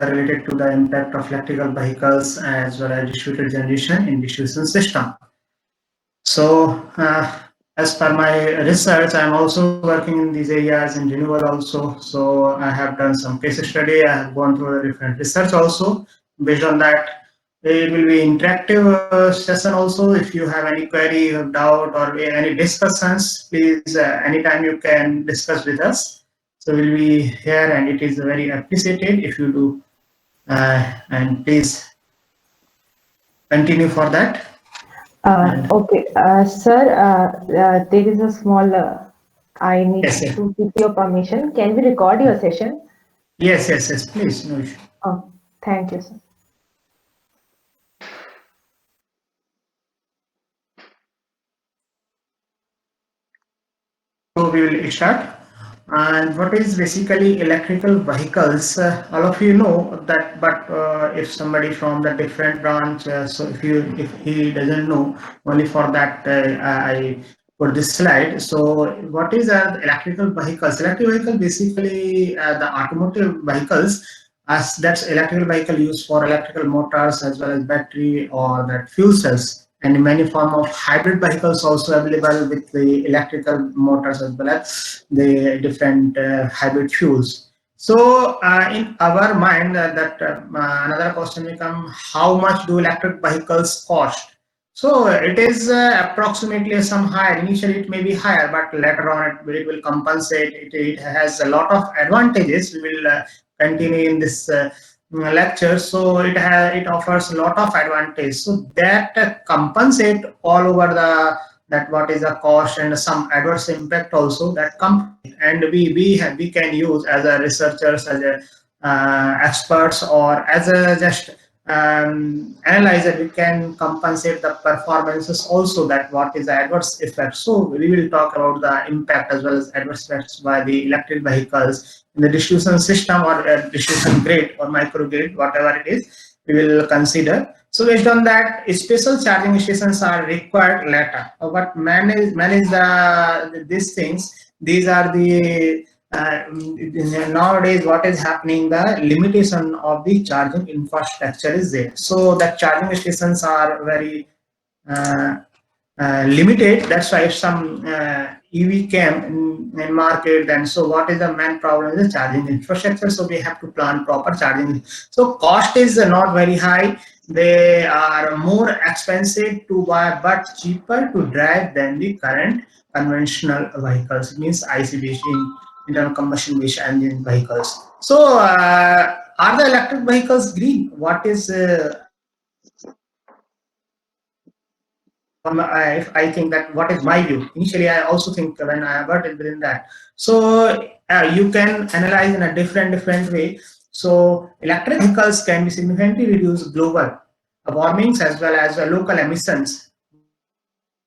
related to the impact of electrical vehicles as well as distributed generation in distribution system. So, as per my research, I'm also working in these areas in renewable also. So, I have done some case study. I have gone through the different research also. Based on that, it will be interactive session also. If you have any query, doubt, or any discussions, please anytime you can discuss with us. So, we'll be here, and it is very appreciated if you do. And please continue for that. And Okay, sir, there is a small, I need yes, yes. to seek your permission. Can we record your session? Yes, yes, yes, please. No issue. Oh, thank you, sir. So we will start. And what is basically electrical vehicles? All of you know that, but if somebody from the different branch, so if he doesn't know, only for that I put this slide. So what is electrical vehicles? Electric vehicle basically the automotive vehicles. As that's electrical vehicle used for electrical motors as well as battery or that fuel cells, and many form of hybrid vehicles also available with the electrical motors as well as the different hybrid fuels. So in our mind another question will come: how much do electric vehicles cost? So it is approximately some higher. Initially, it may be higher, but later on it will compensate. It has a lot of advantages. We will continue in this lecture. So it offers a lot of advantage. So that compensate all over the that what is the cost and some adverse impact also that come, and we can use as a researchers, as a experts, or as a just analyzer. We can compensate the performances also, that what is the adverse effect. So we will talk about the impact as well as adverse effects by the electric vehicles in the distribution system, or distribution grid or microgrid, whatever it is, we will consider. So based on that, special charging stations are required later. But manage these things. These are the nowadays what is happening. The limitation of the charging infrastructure is there. So that charging stations are very uh, limited. That's why if some EV came in market, then so what is the main problem is the charging infrastructure. So we have to plan proper charging. So cost is not very high. They are more expensive to buy, but cheaper to drive than the current conventional vehicles. It means ICBC, internal combustion engine vehicles. So are the electric vehicles green? What is if I think that what is my view. Initially, I also think when I got it within that. So you can analyze in a different way. So electric vehicles can be significantly reduce global warmings as well as local emissions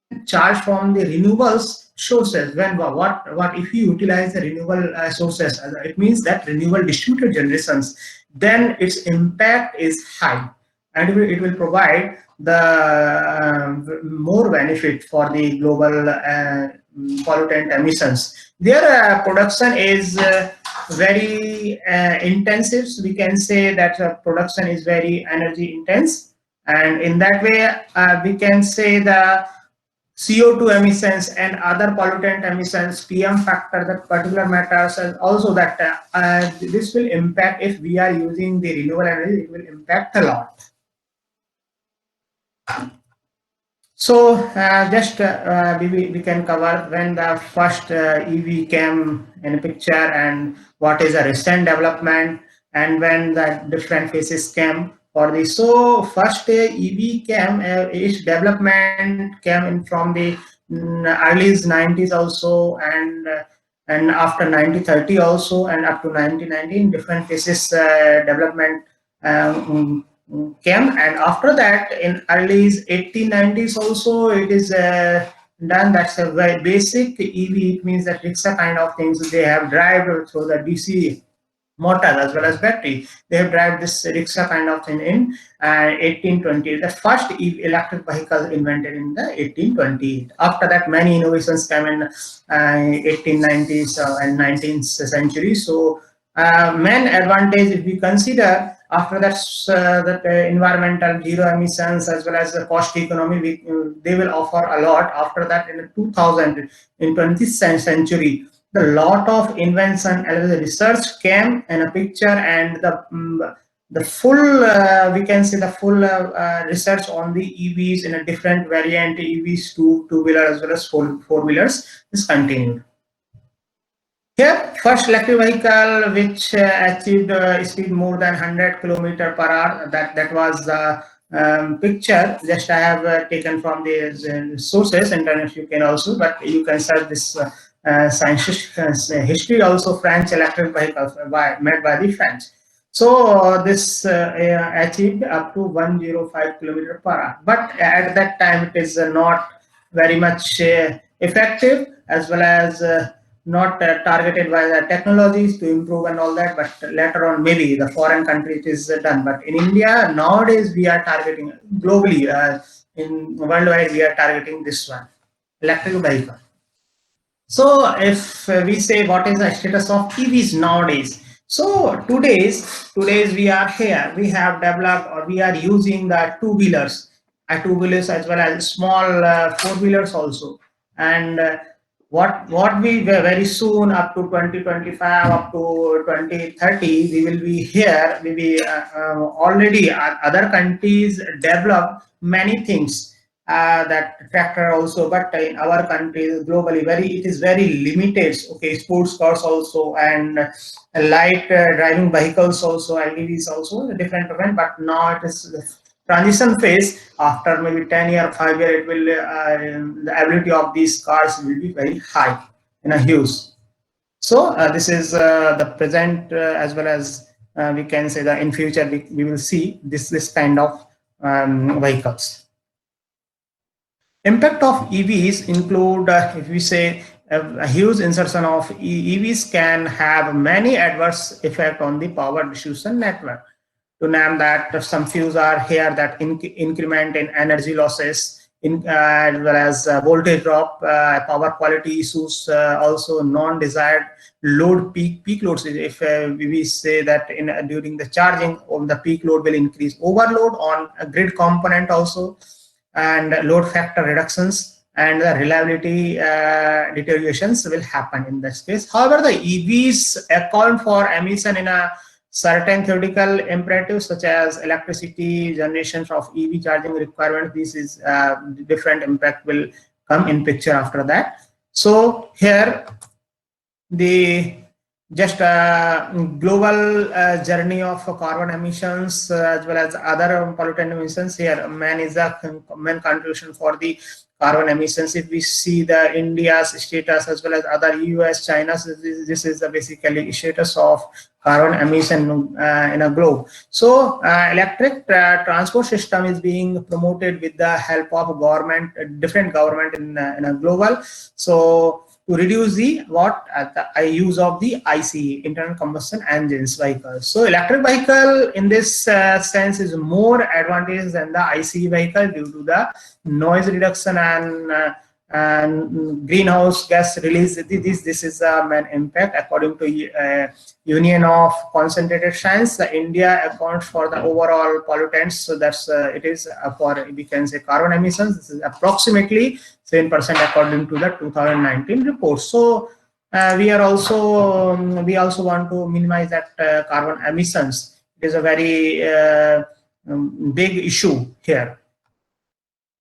when charged from the renewables sources. When what if you utilize the renewable sources? It means that renewable distributed generations, then its impact is high, and it will provide the more benefit for the global pollutant emissions. Their production is very intensive. So we can say that production is very energy intense, and in that way we can say the CO2 emissions and other pollutant emissions, PM factor, that particular matters, and also that this will impact if we are using the renewable energy. It will impact a lot. So just we can cover when the first EV came in a picture, and what is a recent development, and when the different phases came for this. So first EV came, its development came in from the early 90s also, and after 1930 also, and up to 1990 different phases development came, and after that in early 1890s also it is done. That's a very basic EV. It means that rickshaw kind of things. They have drive through the DC motor as well as battery. They have drive this rickshaw kind of thing in 1820. The first electric vehicle invented in the 1820. After that, many innovations came in 1890s and 19th century. So main advantage, if we consider After that, environmental zero emissions as well as the cost economy, they will offer a lot. After that, in 2000, in 20th century, the lot of invention and the research came in a picture, and the full we can say the full research on the EVs in a different variant, EVs two-wheeler as well as four-wheelers, is continued. Here, first electric vehicle which achieved speed more than 100 kilometer per hour. That was the picture. Just I have taken from the sources. Internet you can also, but you can search this science history also. French electric vehicles made by the French. So this achieved up to 105 kilometer per hour. But at that time, it is not very much effective, as well as not targeted by the technologies to improve and all that, but later on maybe the foreign country it is done. But in India nowadays we are targeting globally, in worldwide we are targeting this one, electric vehicle. So if we say what is the status of EVs nowadays, so today's we are here, we have developed or we are using the two-wheelers as well as small four-wheelers also. And what we very soon, up to 2025, up to 2030, we will be here, maybe already other countries develop many things, that tractor also, but in our country globally it is very limited. Okay, sports cars also, and light driving vehicles also, LEVs also, a different event. But now it is the transition phase. After maybe 10 year, 5 year, it will the ability of these cars will be very high in a huge. So this is the present, as well as we can say that in future we will see this kind of vehicles. Impact of EVs include, if we say, a huge insertion of EVs can have many adverse effects on the power distribution network. To name that, some few are here, that increment in energy losses, as well as voltage drop, power quality issues, also non-desired load, peak loads. If we say that during the charging, the peak load will increase, overload on a grid component also, and load factor reductions, and the reliability deteriorations will happen in this case. However, the EVs account for emission in a certain theoretical imperatives, such as electricity generation of EV charging requirement. This is different impact will come in picture after that. So here the just global journey of carbon emissions, as well as other pollutant emissions. Here man is the main contribution for the carbon emissions. If we see the India's status as well as other US, China, this is the basically status of carbon emission in a globe. So electric transport system is being promoted with the help of government, different government in a global. So to reduce the use of the ICE, internal combustion engines vehicles. So electric vehicle in this sense is more advantageous than the ICE vehicle due to the noise reduction and greenhouse gas release. This is the main impact. According to Union of Concentrated Science, India accounts for the overall pollutants. So that's it is for, we can say, carbon emissions. This is approximately 7% according to the 2019 report. So we also want to minimize that carbon emissions. It is a very big issue here.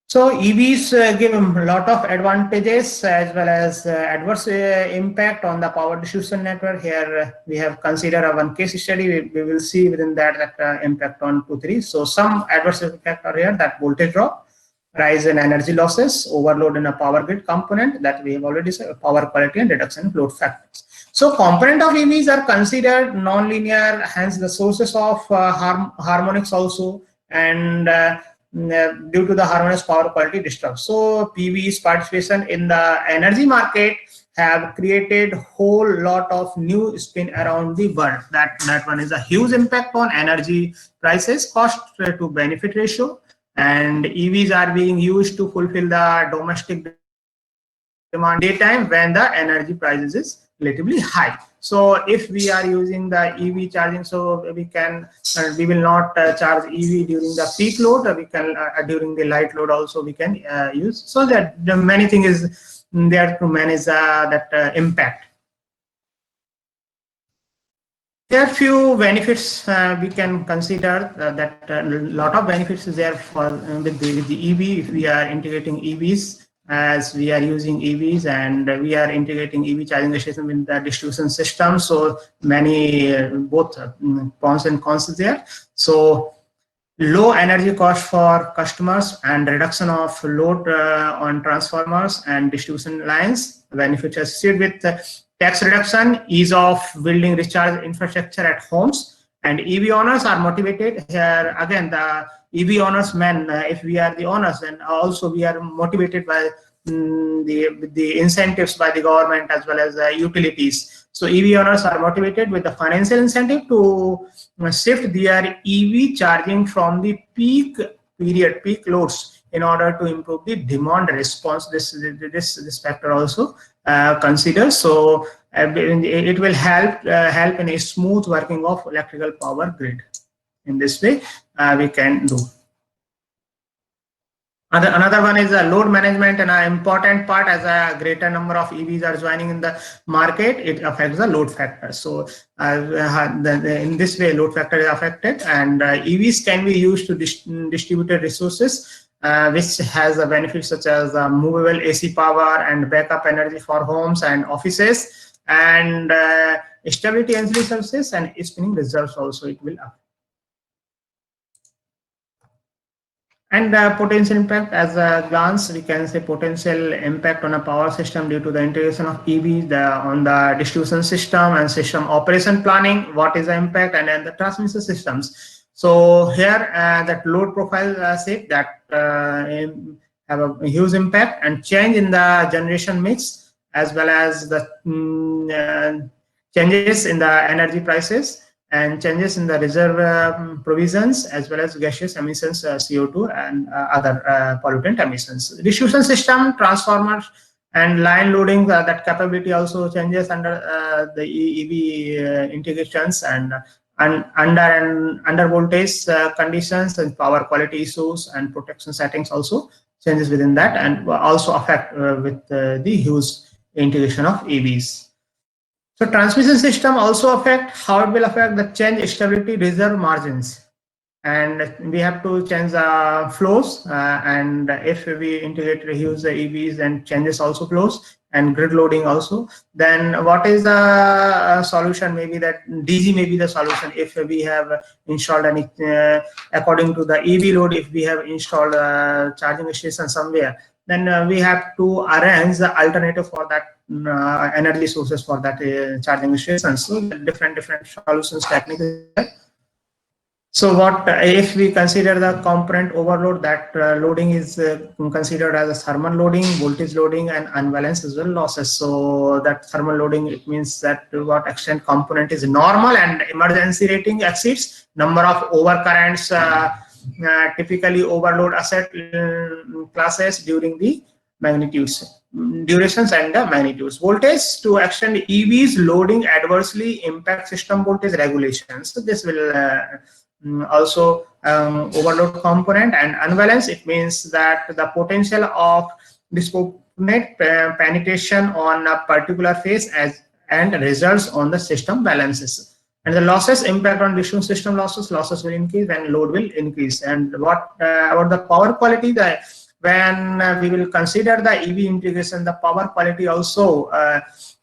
So EVs give a lot of advantages as well as adverse impact on the power distribution network. Here we have considered one case study. We will see within that impact on 2-3. So some adverse effect are here, that voltage drop, rise in energy losses, overload in a power grid component, that we have already said, power quality, and reduction in load factors. So component of EVs are considered non-linear, hence the sources of harmonics also, and due to the harmonious power quality disturbs. So PV's participation in the energy market have created whole lot of new spin around the world. That one is a huge impact on energy prices, cost to benefit ratio, and EVs are being used to fulfill the domestic demand daytime when the energy prices is relatively high. So if we are using the EV charging, so we will not charge EV during the peak load. We can during the light load also we can use. So that the many thing is there to manage that impact. There are few benefits we can consider. That lot of benefits is there for with the EV. If we are integrating EVs, as we are using EVs and we are integrating EV charging station with the distribution system, so many both pros and cons is there. So low energy cost for customers and reduction of load on transformers and distribution lines. Benefits associated with tax reduction, ease of building recharge infrastructure at homes, and EV owners are motivated here. Again, the EV owners, if we are the owners, then also we are motivated by the incentives by the government as well as utilities. So EV owners are motivated with the financial incentive to shift their EV charging from the peak loads in order to improve the demand response. This factor also considered. So it will help in a smooth working of electrical power grid. In this way, we can do. Another one is load management, and an important part. As a greater number of EVs are joining in the market, it affects the load factor. So in this way, load factor is affected, and EVs can be used to distributed resources, which has a benefits such as movable AC power and backup energy for homes and offices, and stability ancillary services and spinning reserves also it will affect. And potential impact, as a glance, we can say potential impact on a power system due to the integration of EVs on the distribution system and system operation planning. What is the impact, and then the transmission systems. So here, that load profile say that have a huge impact, and change in the generation mix as well as the changes in the energy prices, and changes in the reserve provisions as well as gaseous emissions, CO2 and other pollutant emissions. Distribution system, transformers and line loading, that capability also changes under the EV integrations, and under voltage conditions and power quality issues and protection settings also changes within that, and also affect with the huge integration of EVs. So transmission system also affect how it will affect the change stability reserve margins, and we have to change the flows. And if we integrate use the EVs, then changes also flows and grid loading also. Then what is the solution? Maybe that DG may be the solution if we have installed any according to the EV load. If we have installed a charging station somewhere, then we have to arrange the alternative for that energy sources for that charging stations. So different solutions techniques. So what if we consider the component overload? That loading is considered as a thermal loading, voltage loading, and unbalanced as well losses. So that thermal loading, it means that to what extent component is normal and emergency rating exceeds number of overcurrents. Typically overload asset classes during the magnitudes, durations and the magnitudes. Voltage to extend EVs loading adversely impact system voltage regulations. So this will also overload component. And unbalance, it means that the potential of disproportionate penetration on a particular phase and results on the system balances. And the losses impact on distribution system losses will increase when load will increase. And what about the power quality? When we will consider the EV integration, the power quality also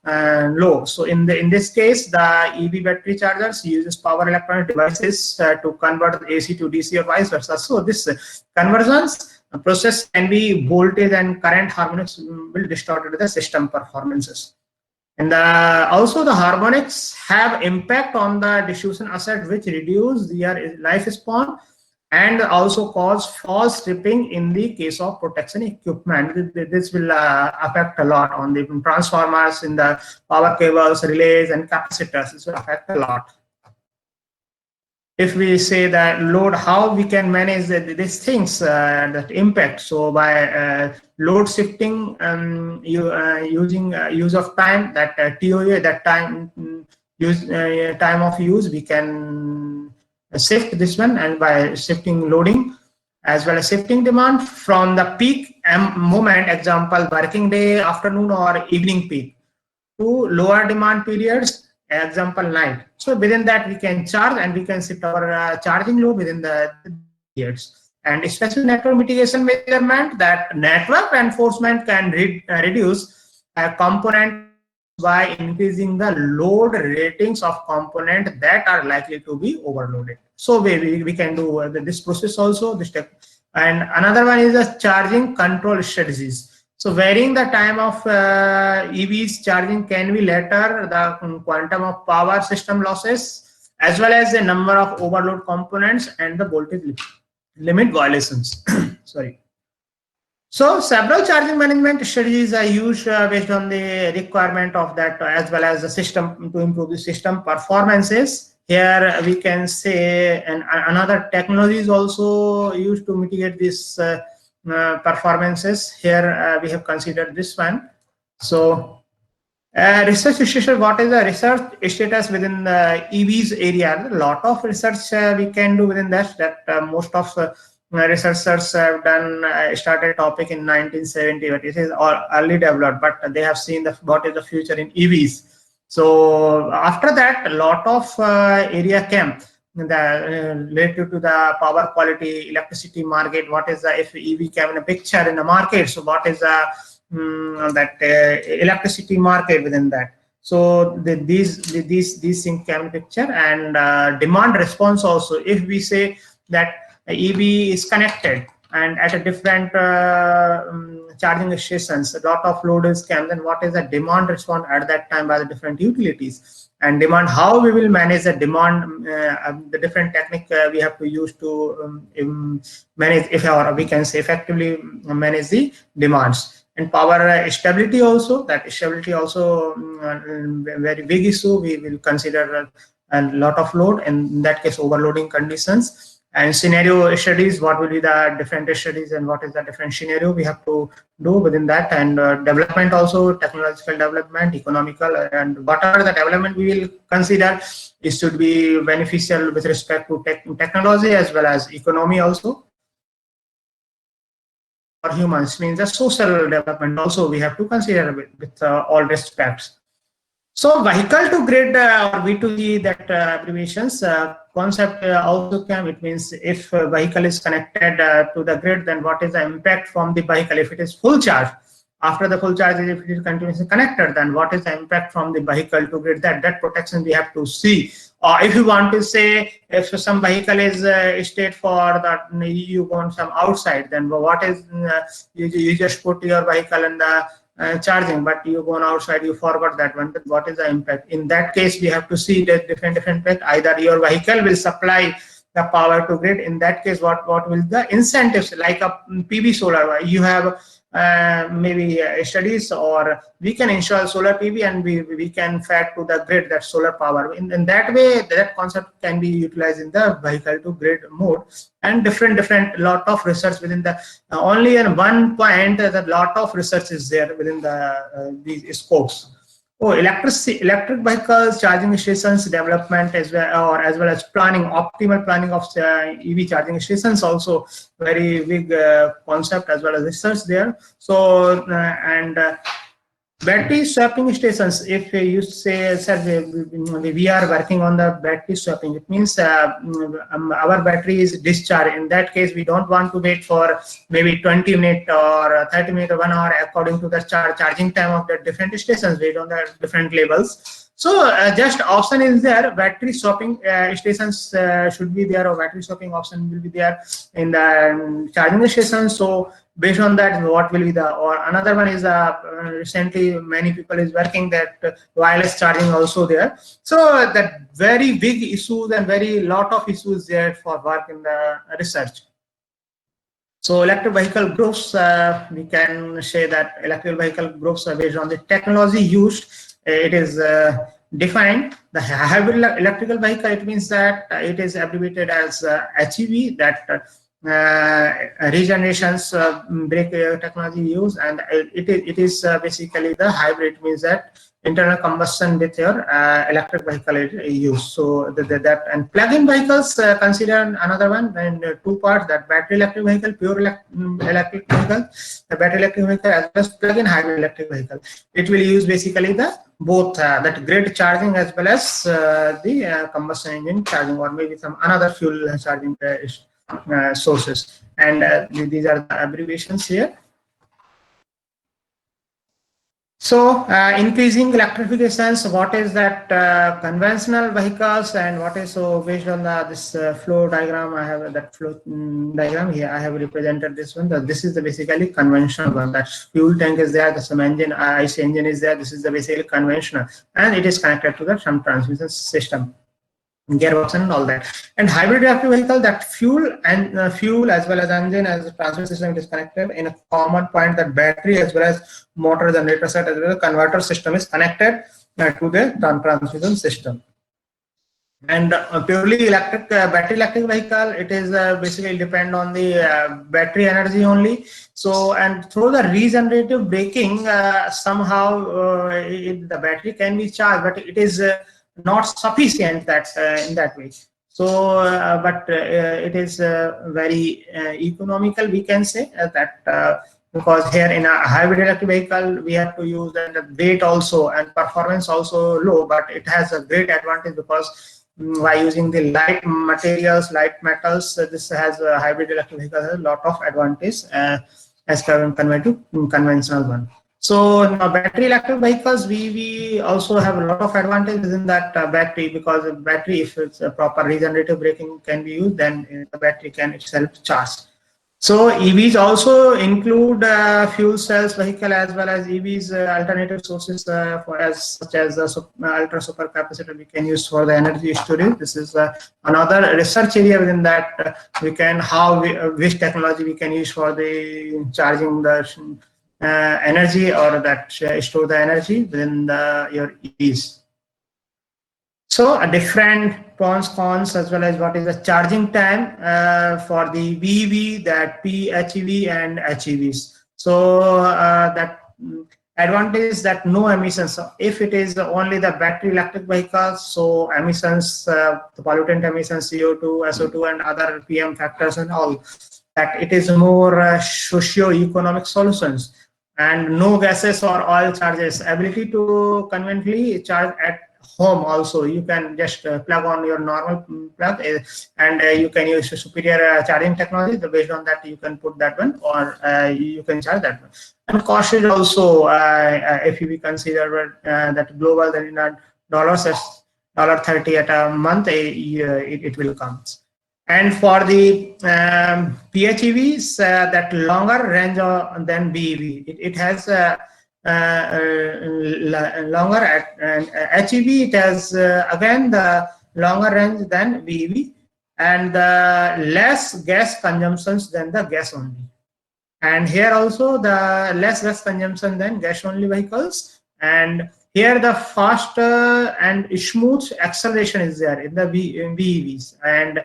low. So in this case, the EV battery chargers uses power electronic devices to convert AC to DC or vice versa. So this conversions process can be voltage and current harmonics will distort the system performances. And also the harmonics have impact on the distribution asset, which reduce their lifespan and also cause false tripping in the case of protection equipment. This will affect a lot on the transformers, in the power cables, relays, and capacitors. This will affect a lot. if we say that load, how we can manage these things that impact. So by load shifting, using use of time, that TOA, that time time of use, we can shift this one, and by shifting loading as well as shifting demand from the peak moment, example working day, afternoon or evening peak, to lower demand periods, example night. So within that we can charge, and we can shift our charging load within the periods. And specific network mitigation measurement, that network enforcement can reduce component by increasing the load ratings of components that are likely to be overloaded. So we can do this process also, this step. And another one is the charging control strategies. So varying the time of EVs charging can be later the quantum of power system losses, as well as the number of overload components and the voltage limit violations. Sorry. So several charging management strategies are used based on the requirement of that, as well as the system, to improve the system performances. Here we can say, and another technology is also used to mitigate these performances. Here we have considered this one. So research status, what is the research status within the EVs area? A lot of research we can do within that most of researchers have done started topic in 1970, but it is all early developed, but they have seen what is the future in EVs. So after that, a lot of area came related to the power quality, electricity market. What is the, if EV came in a picture in the market, so what is the electricity market within that? So these things came in picture. And demand response also, if we say that EV is connected and at a different charging stations, a lot of load is came, then what is the demand response at that time by the different utilities? And demand, how we will manage the demand, the different technique we have to use to manage, if or we can say effectively manage the demands. And power stability also, that stability also very big issue. We will consider a lot of load, and in that case overloading conditions. And scenario studies, what will be the different studies and what is the different scenario we have to do within that. And development also, technological development, economical, and whatever the development we will consider, it should be beneficial with respect to technology as well as economy also. For humans, means the social development also we have to consider with all respects. So vehicle to grid or V2G, that abbreviations concept also came. It means if a vehicle is connected to the grid, then what is the impact from the vehicle if it is full charge? After the full charge, if it is continuously connected, then what is the impact from the vehicle to grid? That protection we have to see. Or if you want to say, if some vehicle is state for that you want some outside, then what is you just put your vehicle in the charging, but you go outside, you forgot that one. What is the impact? In that case, we have to see the different impact. Either your vehicle will supply the power to grid. In that case, what will the incentives, like a PV solar? You have maybe studies, or we can install solar PV and we can feed to the grid that solar power. In that way, that concept can be utilized in the vehicle to grid mode. And different lot of research within the only in one point, that lot of research is there within the these scopes. Oh, electric vehicles charging stations development as well, or as well as planning, optimal planning of EV charging stations, also very big concept as well as research there. So and battery swapping stations, if you say, sir, we are working on the battery swapping, it means our battery is discharged. In that case, we don't want to wait for maybe 20 minutes or 30 minutes or 1 hour according to the charging time of the different stations based on the different labels. So just option is there, battery swapping stations should be there, or battery swapping option will be there in the charging station. So based on that, what will be the, or another one is recently many people is working that wireless charging also there. So that very big issues and very lot of issues there for work in the research. So electric vehicle groups, we can say that electric vehicle groups are based on the technology used. It is define the hybrid electrical vehicle, it means that it is abbreviated as HEV, that regenerations brake technology used, and it is basically the hybrid, means that internal combustion with your electric vehicle use. So that and plug-in vehicles, consider another one, and two parts, that battery electric vehicle, pure electric vehicle, the battery electric vehicle, as well as plug-in hybrid electric vehicle. It will use basically the both that grid charging as well as the combustion engine charging, or maybe some another fuel charging sources. And these are the abbreviations here. So increasing electrifications, what is that conventional vehicles, and what is, so based on this flow diagram, I have that flow diagram here, I have represented this one. This is the basically conventional one, that fuel tank is there, the some engine, IC engine is there, this is the basically conventional, and it is connected to the some transmission system, gearbox and all that. And hybrid electric vehicle, that fuel and fuel as well as engine as a transmission system is connected in a common point, that battery as well as motor, generator set as well as converter system is connected to the transmission system. And purely electric battery electric vehicle, it is basically depend on the battery energy only. So, and through the regenerative braking, somehow the battery can be charged, but it is not sufficient that in that way. So but it is very economical, we can say, that because here in a hybrid electric vehicle we have to use, and the weight also and performance also low, but it has a great advantage because by using the light materials, light metals, this has a hybrid electric vehicle has a lot of advantage as compared to conventional one. So now battery electric vehicles, we also have a lot of advantages in that battery, because the battery, if it's a proper regenerative braking can be used, then the battery can itself charge. So EVs also include fuel cells vehicle as well as EVs alternative sources such as ultra super capacitor we can use for the energy storage. This is another research area within that we can which technology we can use for the charging the energy, or that store the energy within your EVs. So a different pros, cons, as well as what is the charging time for the BEV, that PHEV and HEVs. So that advantage is that no emissions. So if it is only the battery electric vehicles, so emissions, the pollutant emissions, CO2, SO2, and other PM factors and all, that it is more socio-economic solutions. And no gases or oil charges, ability to conveniently charge at home also. You can just plug on your normal plug and you can use superior charging technology. So based on that, you can put that one, or you can charge that one. And cost is also, if we consider that global, then in dollars, $30 at a month, it will come. And for the PHEVs, that longer range than BEV, it has longer and HEV, it has again the longer range than BEV, and less gas consumptions than the gas only. And here also the less gas consumption than gas only vehicles, and here the faster and smooth acceleration is there in the BEVs. And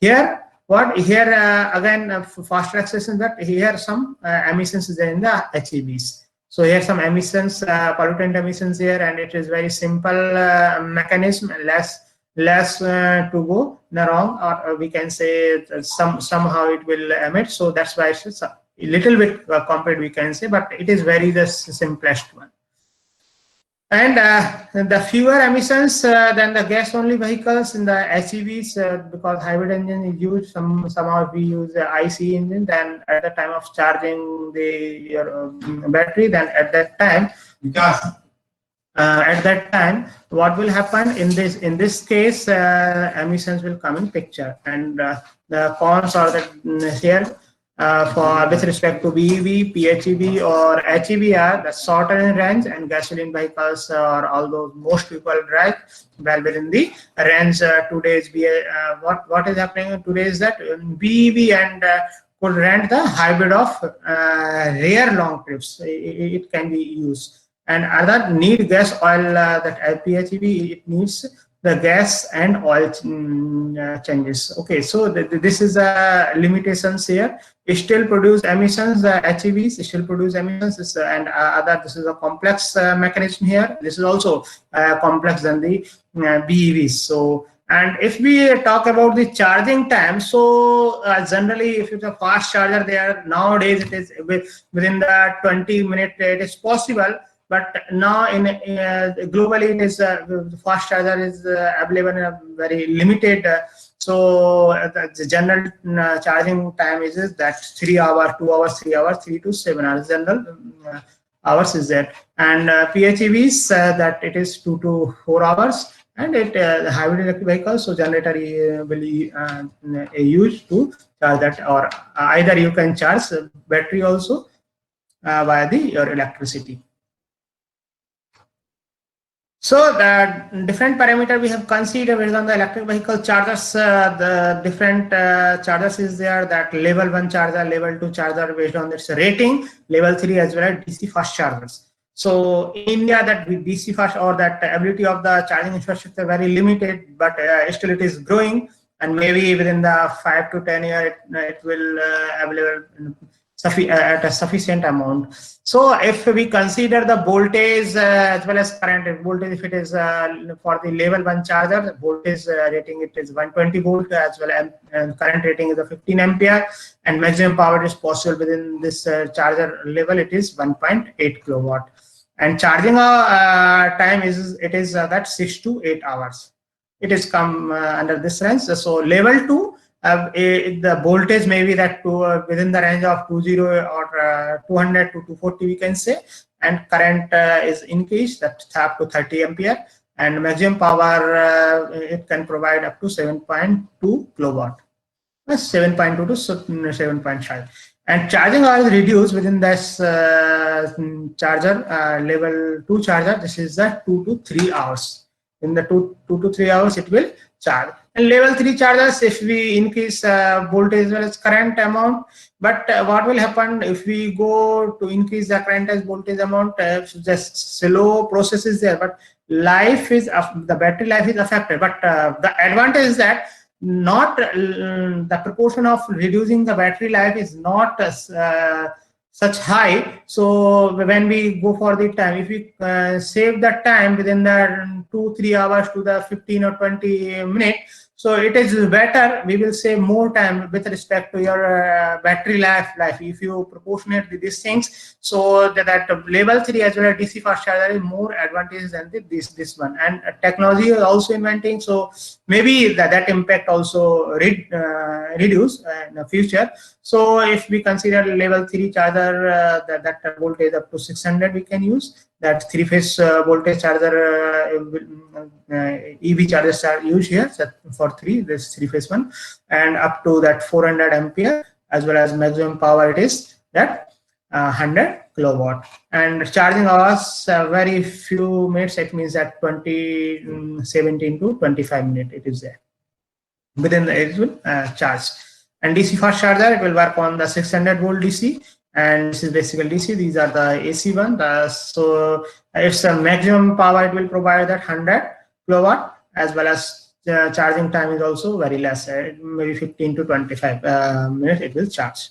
here again faster acceleration, that here some emissions is there in the HEVs. So here some emissions, pollutant emissions here, and it is very simple mechanism, less to go in the wrong, or we can say somehow it will emit. So that's why it's a little bit compared, we can say, but it is very the simplest one. And the fewer emissions than the gas only vehicles in the HEVs, because hybrid engine is used. Somehow if we use the IC engine, then at the time of charging your battery, then at that time, what will happen in this case, emissions will come in picture. And the cons are that here for with respect to BEV, PHEV, or HEV are the shorter in range, and gasoline vehicles, or although most people drive well within the range. Today's what is happening today is that BEV and could rent the hybrid of rare long trips. It can be used. and other need gas oil, that PHEV, it needs the gas and oil changes. Okay, so this is limitations here. It still produce emissions, HEVs still produce emissions, and other, this is a complex mechanism here. This is also complex than the BEVs. So, and if we talk about the charging time, so generally if it's a fast charger there, nowadays it is within the 20 minutes it is possible. But now in globally it is the fast charger is available in a very limited. So the general charging time is that 3 hours, 2 hours, 3 hours, 3 to 7 hours. General hours is that, and PHEVs that it is 2 to 4 hours, and it the hybrid electric vehicle. So generator will used to charge that, or either you can charge battery also via your electricity. So the different parameter we have considered based on the electric vehicle chargers. The different chargers is there, that level 1 charger, level 2 charger based on its rating, level 3 as well as DC fast chargers. So in India, that DC fast or that ability of the charging infrastructure very limited, but still it is growing, and maybe within the 5 to 10 years it will available at a sufficient amount. So if we consider the voltage as well as current voltage, if it is for the level 1 charger, voltage rating it is 120 volt as well, and current rating is a 15 ampere, and maximum power is possible within this charger level, it is 1.8 kilowatt, and charging time is that 6 to 8 hours. It is come under this range. So level 2, the voltage may be that within the range of 20 or 200 to 240 we can say, and current is increased that up to 30 ampere, and maximum power it can provide up to 7.2 kilowatt, 7.2 to 7.5, and charging hour is reduced within this charger level 2 charger. This is the 2 to 3 hours. In the 2 to 3 hours it will charge. And level 3 chargers, if we increase voltage as well as current amount, but what will happen if we go to increase the current as voltage amount, just slow process is there, but life is the battery life is affected. But the advantage is that not the proportion of reducing the battery life is not such high. So when we go for the time, if we save that time within the 2-3 hours to the 15 or 20 minutes, so it is better. We will save more time with respect to your battery life. If you proportionate these things, so that level 3 as well as DC fast charger is more advantageous than this one. And technology is also inventing, so maybe that impact also reduce in the future. So if we consider level 3 charger, that voltage up to 600 we can use. That 3-phase voltage charger, EV chargers are used here for this 3-phase one, and up to that 400 ampere, as well as maximum power it is that 100 kilowatt. And charging hours very few minutes. It means that 17 to 25 minutes it is there within the it will charge. And DC fast charger, it will work on the 600 volt DC. And this is basically DC. These are the AC one. So it's a maximum power it will provide that 100 kilowatt, as well as charging time is also very less, maybe 15 to 25 minutes it will charge.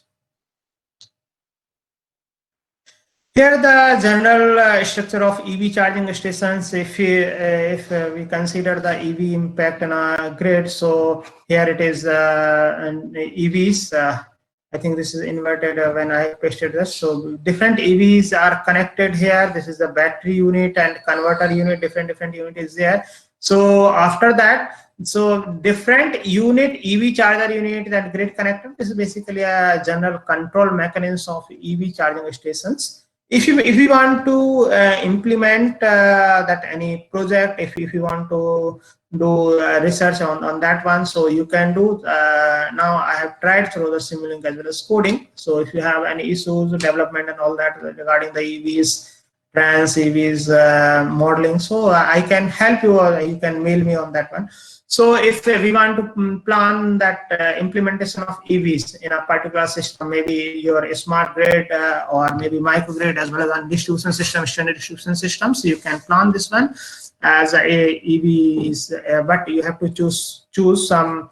Here the general structure of EV charging stations. If we consider the EV impact on a grid, so here it is EVs. I think this is inverted when I pasted this. So different EVs are connected here. This is the battery unit and converter unit. Different unit is there. So after that, so different unit, EV charger unit and grid connector. This is basically a general control mechanism of EV charging stations. If you want to implement that any project, if you want to do research on that one, so you can do. Now I have tried through the Simulink as well as coding. So if you have any issues, development and all that regarding the EVs, trans EVs modeling. So I can help you, or you can mail me on that one. So if we want to plan that implementation of EVs in a particular system, maybe your smart grid or maybe microgrid, as well as on distribution system, standard distribution systems, you can plan this one as a EVs, but you have to choose some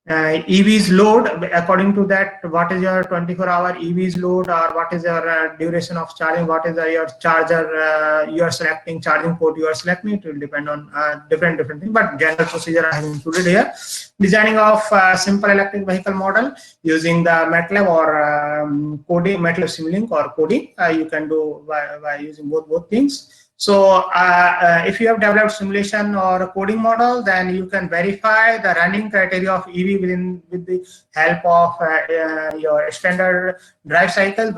EVs load. According to that, what is your 24-hour EVs load, or what is your duration of charging, what is your charger you are selecting, charging port you are selecting. It will depend on different things, but general procedure I have included here. Designing of simple electric vehicle model using the MATLAB or coding, MATLAB Simulink or coding. You can do by using both things. So if you have developed simulation or a coding model, then you can verify the running criteria of EV with the help of your standard drive cycle.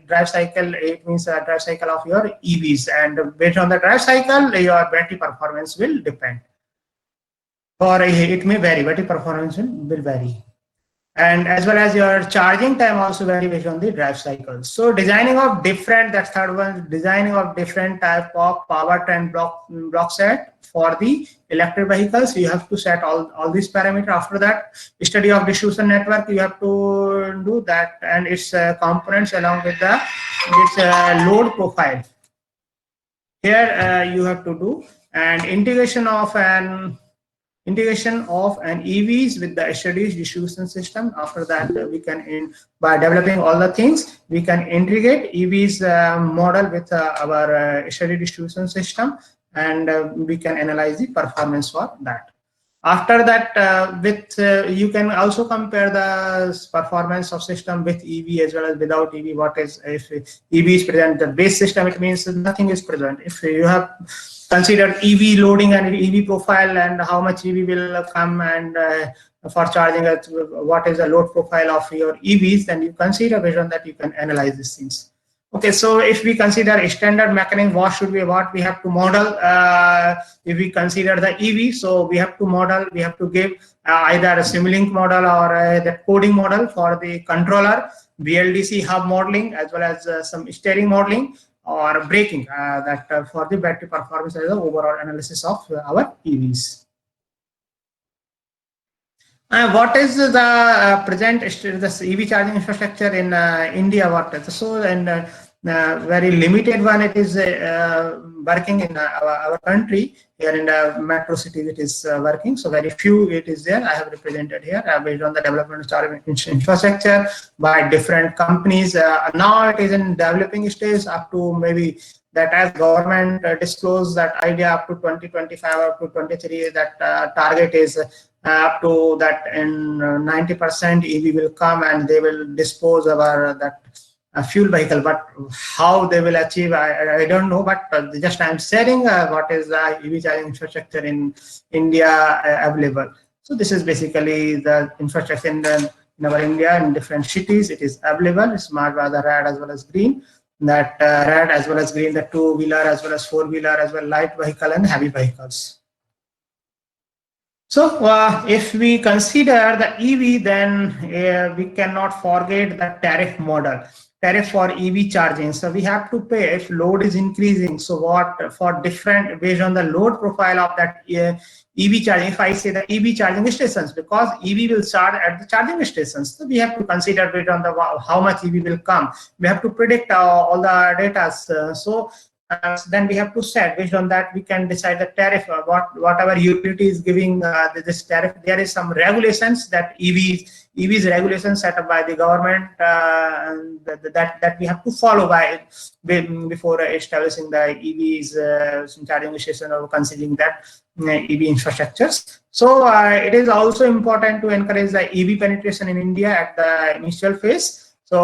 Drive cycle, it means a drive cycle of your EVs, and based on the drive cycle, your battery performance will depend. Or it may vary, battery performance will vary. And as well as your charging time also vary based on the drive cycle. So designing of different, that third one, designing of different type of powertrain block set for the electric vehicles. You have to set all these parameters. After that, study of distribution network, you have to do that, and its components along with its load profile. Here you have to do an integration of an EVs with the SRD's distribution system. After that, we can, by developing all the things, we can integrate EVs model with our SRD distribution system, and we can analyze the performance for that. After that, you can also compare the performance of system with EV as well as without EV. What is, if EV is present, the base system, it means nothing is present. If you have considered EV loading and EV profile and how much EV will come, and for charging, what is the load profile of your EVs, then you consider, based on that you can analyze these things. Okay, so if we consider a standard mechanism, what we have to model? If we consider the EV, so we have to model, we have to give either a Simulink model or the coding model for the controller, BLDC hub modeling, as well as some steering modeling or braking, for the battery performance as the overall analysis of our EVs. What is the present the EV charging infrastructure in India? So, and very limited one, it is working in our country. Here in the metro cities it is working, so very few it is there. I have represented here based on the development of charging infrastructure by different companies. Now it is in developing stage, up to maybe that as government disclose that idea up to 2025 or to 23, that target is up to that, in 90% EV will come and they will dispose of that fuel vehicle. But how they will achieve, I don't know, but just I'm sharing what is the EV charging infrastructure in India available. So this is basically the infrastructure in our India in different cities. It is available. It's marked by the red as well as green. That red as well as green, the two-wheeler as well as four-wheeler, as well light vehicle and heavy vehicles. So if we consider the EV, then we cannot forget the tariff model. Tariff for EV charging. So we have to pay if load is increasing. So what, for different, based on the load profile of that EV charging, if I say the EV charging stations, because EV will charge at the charging stations, so we have to consider based on the how much EV will come. We have to predict all the data. Then we have to set, based on that we can decide the tariff, whatever utility is giving this tariff. There is some regulations that EVs regulations set up by the government that we have to follow by before establishing the EVs charging station or considering that EV infrastructures. So it is also important to encourage the EV penetration in India at the initial phase. So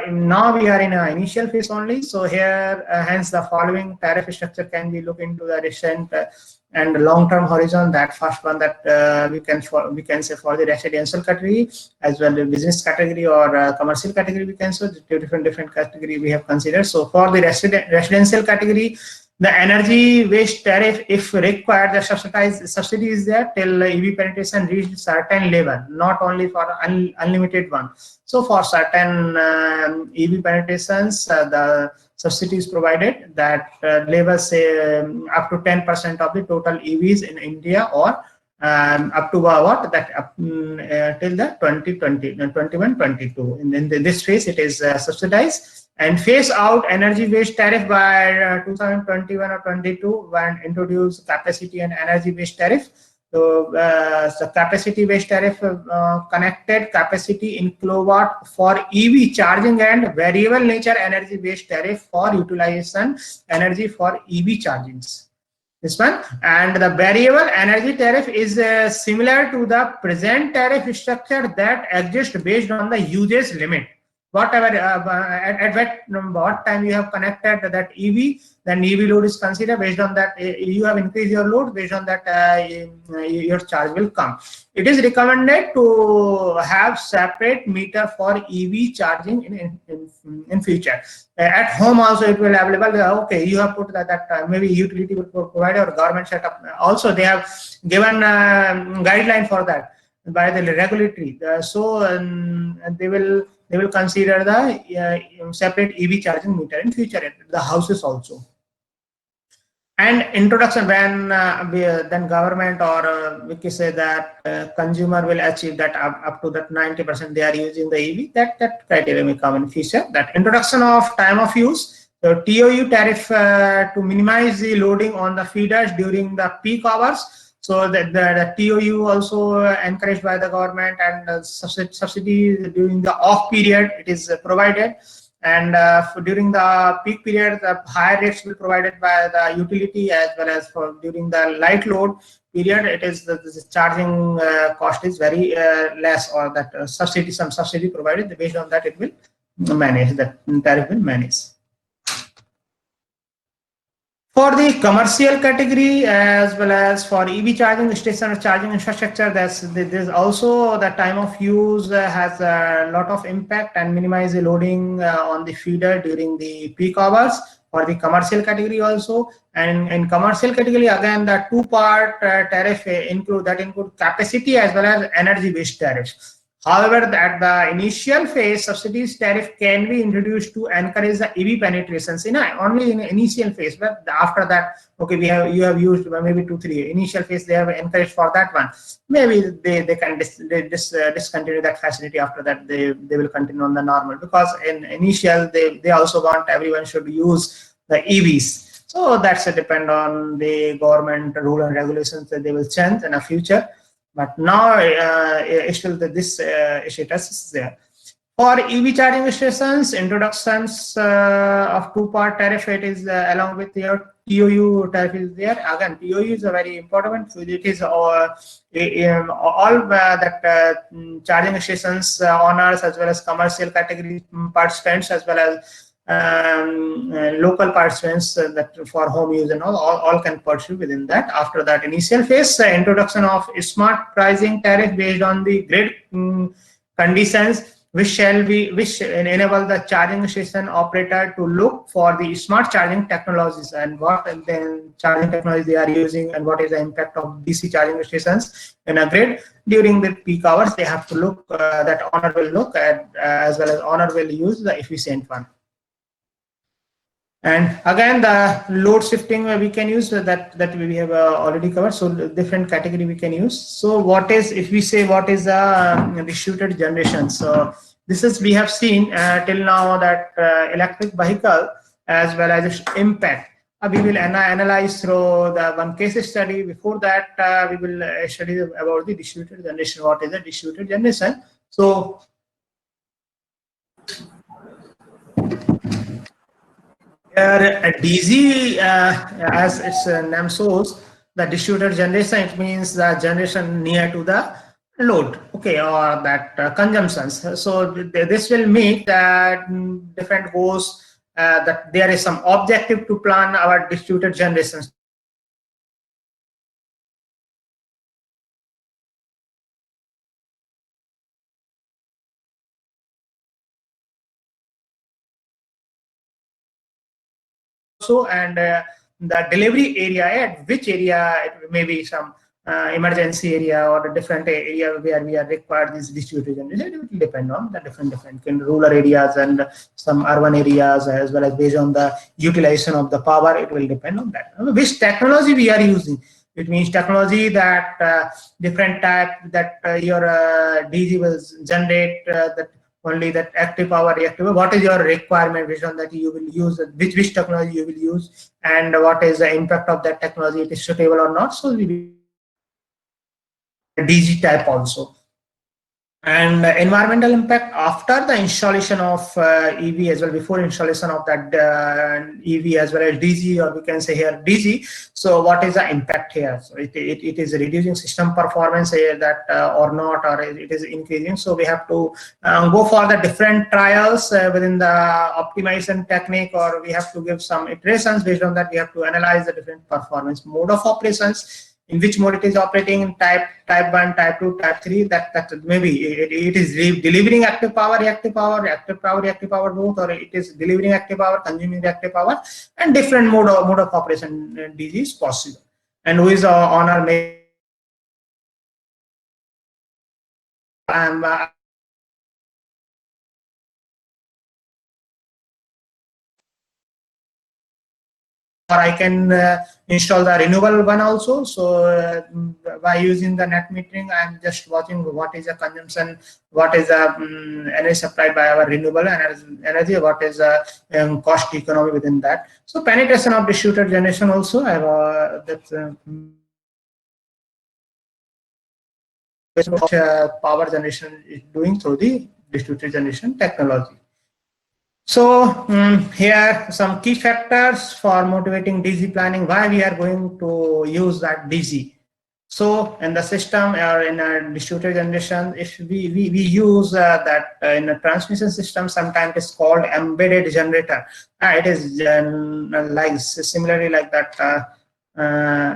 now we are in an initial phase only. So here, hence the following tariff structure can be looked into the recent and long-term horizon. That first one that we can say for the residential category, as well as business category or commercial category, we can say different category we have considered. So for the residential category, the energy waste tariff, if required, the subsidy is there till EV penetration reached certain level, not only for unlimited one. So for certain EV penetrations, the subsidies provided that labels say up to 10% of the total EVs in India, or up to what that till the 2020, 21, 22. In this phase, it is subsidized, and phase out energy waste tariff by 2021 or 22 when introduced capacity and energy waste tariff. So, the capacity based tariff connected capacity in kilowatt for EV charging, and variable nature energy based tariff for utilization energy for EV chargings. This one, and the variable energy tariff is similar to the present tariff structure that exists based on the usage limit. Whatever what time you have connected that EV, then EV load is considered. Based on that, you have increased your load. Based on that, your charge will come. It is recommended to have separate meter for EV charging in future. At home also it will available. Okay, you have put that maybe utility will provide, or government set up. Also, they have given guideline for that by the regulatory. They will consider the separate EV charging meter in future at the houses also. And introduction, when then government or we can say that consumer will achieve that up to that 90% they are using the EV, that criteria may come in future. That introduction of time of use, so TOU tariff to minimize the loading on the feeders during the peak hours. So the TOU also encouraged by the government, and subsidy during the off period it is provided. And during the peak period, the higher rates will be provided by the utility, as well as for during the light load period, it is the charging cost is very less, or that some subsidy provided. Based on that, it will manage, that tariff will manage. For the commercial category, as well as for EV charging station or charging infrastructure, there's also the time of use has a lot of impact, and minimize the loading on the feeder during the peak hours. For the commercial category also, and in commercial category again, the two-part tariff include capacity as well as energy-based tariffs. However, at the initial phase, subsidies tariff can be introduced to encourage the EV penetrations only in initial phase. But after that, okay, you have used maybe 2-3 initial phase. They have encouraged for that one. Maybe they can discontinue that facility. After that, they will continue on the normal, because in initial they also want everyone should use the EVs. So that's a depend on the government rule and regulations that they will change in the future. But now still this status is there. For EV charging stations, introductions of two-part tariff, it is along with your TOU tariff is there. Again, TOU is a very important. So it is all that charging stations owners, as well as commercial category participants, as well as local participants that for home use and all can pursue within that. After that initial phase, introduction of smart pricing tariff based on the grid conditions, which enable the charging station operator to look for the smart charging technologies, and what then charging technology they are using, and what is the impact of DC charging stations in a grid during the peak hours. They have to look, that owner will look at, as well as owner will use the efficient one. And again, the load shifting we can use, that we have already covered. So different category we can use. So what is, if we say what is the distributed generation? So this is, we have seen till now that electric vehicle as well as its impact. We will analyze through the one case study. Before that, we will study about the distributed generation. What is the distributed generation? So a DC, as its name shows, the distributed generation, it means the generation near to the load, okay, or that consumptions. So this will make that different goals, that there is some objective to plan our distributed generations. So, and the delivery area, at which area it may be some emergency area or a different area where we are required this distributed generation. It will depend on the different in rural areas and some urban areas, as well as based on the utilization of the power. It will depend on that. Which technology we are using. It means technology that different type that your DG will generate that only that active power, reactive power. What is your requirement based on that you will use, which technology you will use, and what is the impact of that technology, it is suitable or not. So we DG type also. And environmental impact after the installation of EV as well, before installation of that EV as well as DG, or we can say here DG. So what is the impact here? So it is reducing system performance that or not, or it is increasing. So we have to go for the different trials within the optimization technique, or we have to give some iterations. Based on that, we have to analyze the different performance mode of operations, in which mode it is operating, in type 1, type 2, type 3, that maybe it is delivering active power, reactive power, reactive power both, or it is delivering active power, consuming reactive power, and different mode of operation DG is possible. And who is on our or I can install the renewable one also. So by using the net metering, I'm just watching what is the consumption, what is the energy supplied by our renewable energy, what is the cost economy within that. So penetration of distributed generation also, I have that's power generation is doing through the distributed generation technology. So here some key factors for motivating DG planning, why we are going to use that DG. So in the system or in a distributed generation, if we use that in a transmission system, sometimes it's called embedded generator. It is like similarly like that.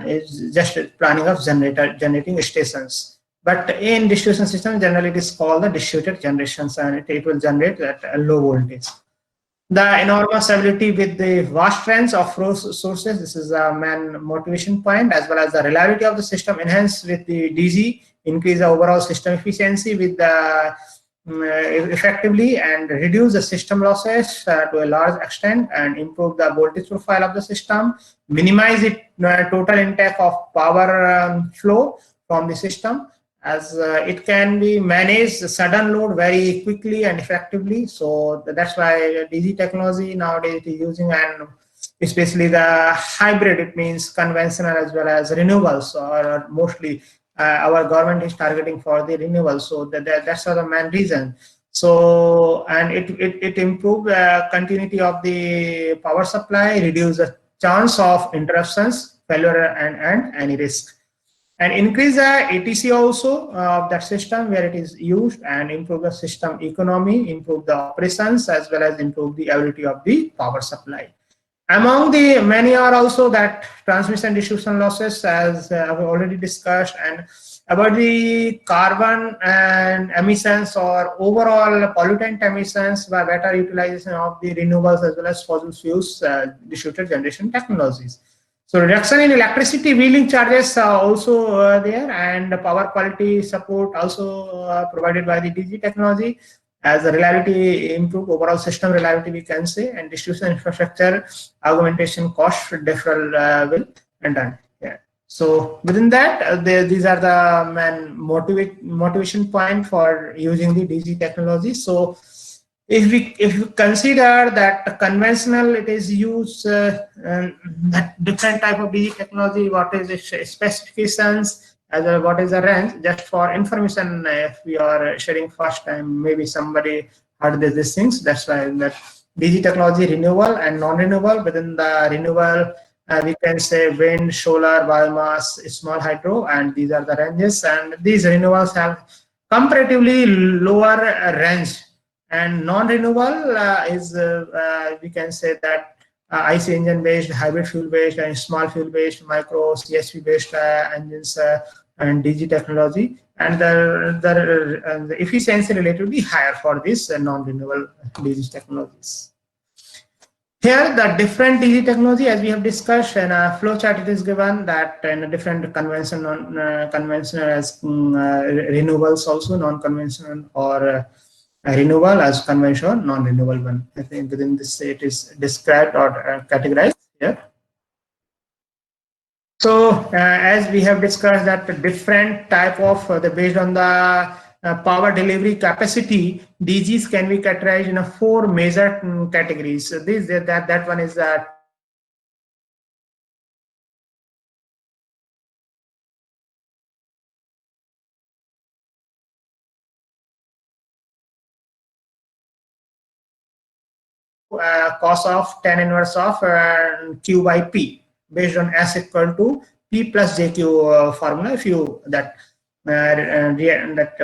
It's just planning of generating stations. But in distribution system, generally it is called the distributed generations, and it will generate at a low voltage. The enormous ability with the vast range of sources, this is a main motivation point, as well as the reliability of the system enhanced with the DG, increase the overall system efficiency with the effectively, and reduce the system losses to a large extent, and improve the voltage profile of the system, minimize it total intake of power flow from the system, as it can be managed sudden load very quickly and effectively. So that's why DG technology nowadays is using, and especially the hybrid, it means conventional as well as renewables, or mostly our government is targeting for the renewables. So that's the main reason. So, and it improves continuity of the power supply, reduce the chance of interruptions, failure, and any risk, and increase the ATC also of that system where it is used, and improve the system economy, improve the operations, as well as improve the ability of the power supply. Among the many are also that transmission distribution losses, as I've already discussed, and about the carbon and emissions or overall pollutant emissions by better utilization of the renewables as well as fossil fuels distributed generation technologies. So reduction in electricity wheeling charges are also there, and the power quality support also provided by the DG technology, as the reliability improve, overall system reliability we can say, and distribution infrastructure augmentation cost deferral will be done. Yeah. So within that, these are the main motivation point for using the DG technology. So if we consider that conventional, it is used that different type of DG technology, what is its specifications, as well what is the range, just for information, if we are sharing first time, maybe somebody heard these things. That's why that DG technology renewable and non-renewable. Within the renewable, we can say wind, solar, biomass, small hydro, and these are the ranges, and these renewables have comparatively lower range, and non-renewable is we can say that IC engine based, hybrid fuel based, and small fuel based, micro CSP based engines and DG technology, and the efficiency relatively higher for this non-renewable DG technologies. Here, the different DG technology, as we have discussed, in a flow chart, it is given that in a different conventional as renewables, also non-conventional, or renewable as conventional, non-renewable one. I think within this it is described or categorized here. So as we have discussed that the different type of based on the power delivery capacity, DGs can be categorized in a 4 major categories. So this that one is that cos of tan inverse of Q by P based on S equal to P plus JQ formula. If you that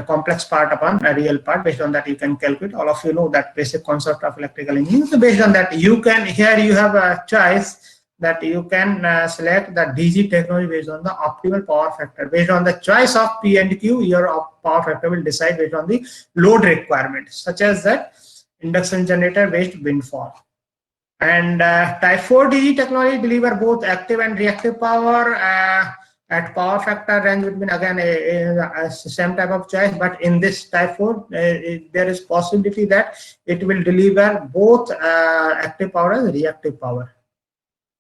complex part upon a real part, based on that you can calculate. All of you know that basic concept of electrical engineering. So based on that you can, here you have a choice that you can select the DG technology based on the optimal power factor. Based on the choice of P and Q, your power factor will decide based on the load requirement, such as that induction generator based wind farm. And type 4 DG technology deliver both active and reactive power at power factor range between, again, a same type of choice, but in this type 4 there is possibility that it will deliver both active power and reactive power.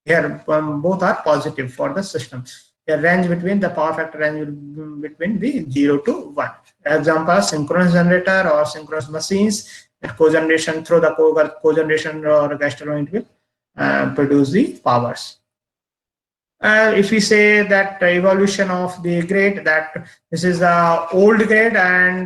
Here both are positive for the system. The range between the power factor range between the 0 to 1. Example, synchronous generator or synchronous machines, cogeneration through the cogeneration or gas turbine will produce the powers. If we say that evolution of the grid, that this is a old grid, and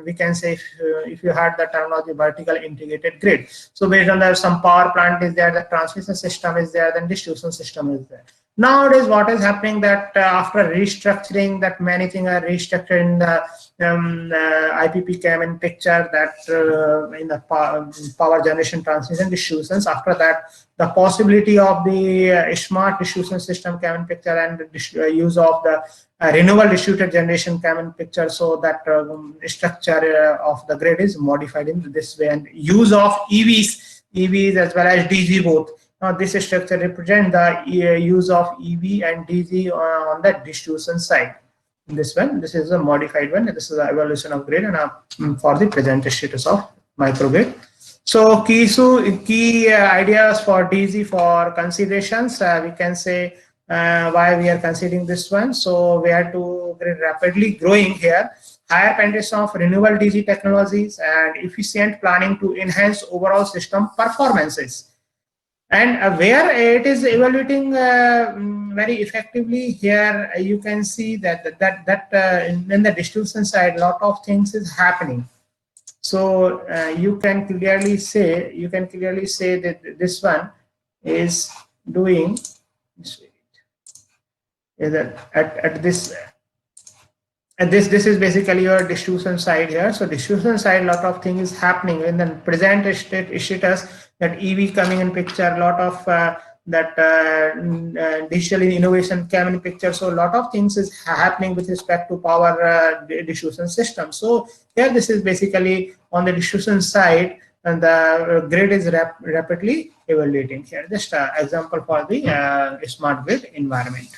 we can say if you had the terminology vertical integrated grid. So based on that, some power plant is there, the transmission system is there, then distribution system is there. Nowadays, what is happening that after restructuring, that many things are restructured in the IPP came in picture, that in the power generation, transmission, distributions. After that, the possibility of the smart distribution system came in picture, and the use of the renewable distributed generation came in picture. So that structure of the grid is modified in this way, and use of EVs as well as DG both. Now this structure represents the use of EV and DG on the distribution side. This one, this is a modified one. This is the evolution of grid, and for the present status of microgrid. So key ideas for DG for considerations. We can say why we are considering this one. So we are to rapidly growing here. Higher penetration of renewable DG technologies and efficient planning to enhance overall system performances. And where it is evaluating very effectively, here you can see that in the distribution side, lot of things is happening. So you can clearly say that this one is doing at this. And this is basically your distribution side here. So distribution side, lot of things is happening in the present status, that EV coming in picture, a lot of digital innovation came in picture. So a lot of things is happening with respect to power distribution system. So here this is basically on the distribution side, and the grid is rapidly evaluating here. Just an example for the smart grid environment.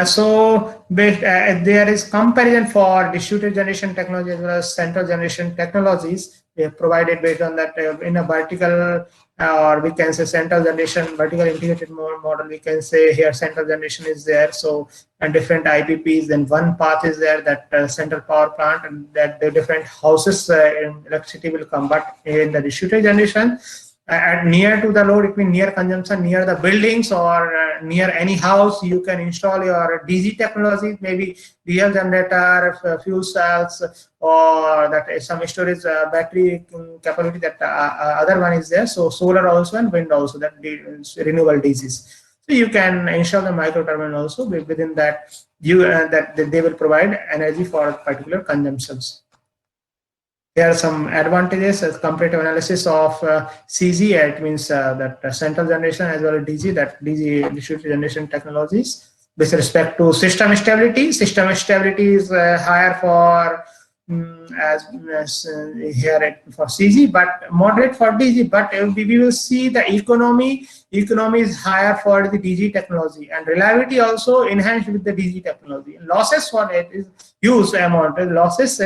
So there is comparison for distributed generation technology as well as central generation technologies. They have provided based on that in a vertical or we can say central generation, vertical integrated model. We can say here central generation is there. So and different IPPs, then one path is there, that central power plant, and that the different houses in electricity will come. But in the distributed generation, at near to the load, it means near consumption, near the buildings or near any house, you can install your DG technology, maybe diesel generator, fuel cells, or that some storage battery capability. That other one is there. So solar also and wind also, that renewable DGs. So you can install the micro turbine also. Within that, that they will provide energy for particular consumptions. There are some advantages as comparative analysis of CG. It means that central generation as well as DG, that DG distributed generation technologies. With respect to system stability is higher for as here for CG, but moderate for DG. But we will see the economy is higher for the DG technology, and reliability also enhanced with the DG technology. Losses for it is huge amount. Losses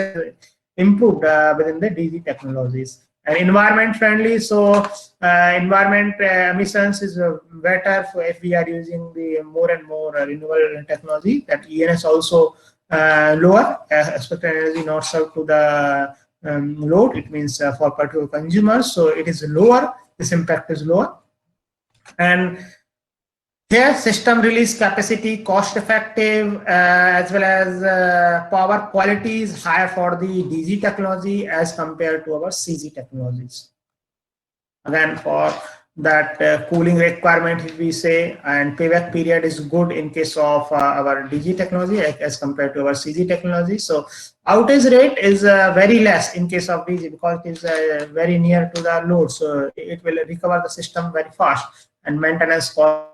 improved within the DG technologies. And environment friendly, so environment emissions is better for if we are using the more and more renewable technology. That ENS also lower expected energy not served to the load. It means for particular consumers, so it is lower. This impact is lower. And here, system release capacity, cost effective, as well as power quality is higher for the DG technology as compared to our CG technologies. Again, for that cooling requirement, if we say, and payback period is good in case of our DG technology as compared to our CG technology. So outage rate is very less in case of DG because it is very near to the load. So it will recover the system very fast, and maintenance cost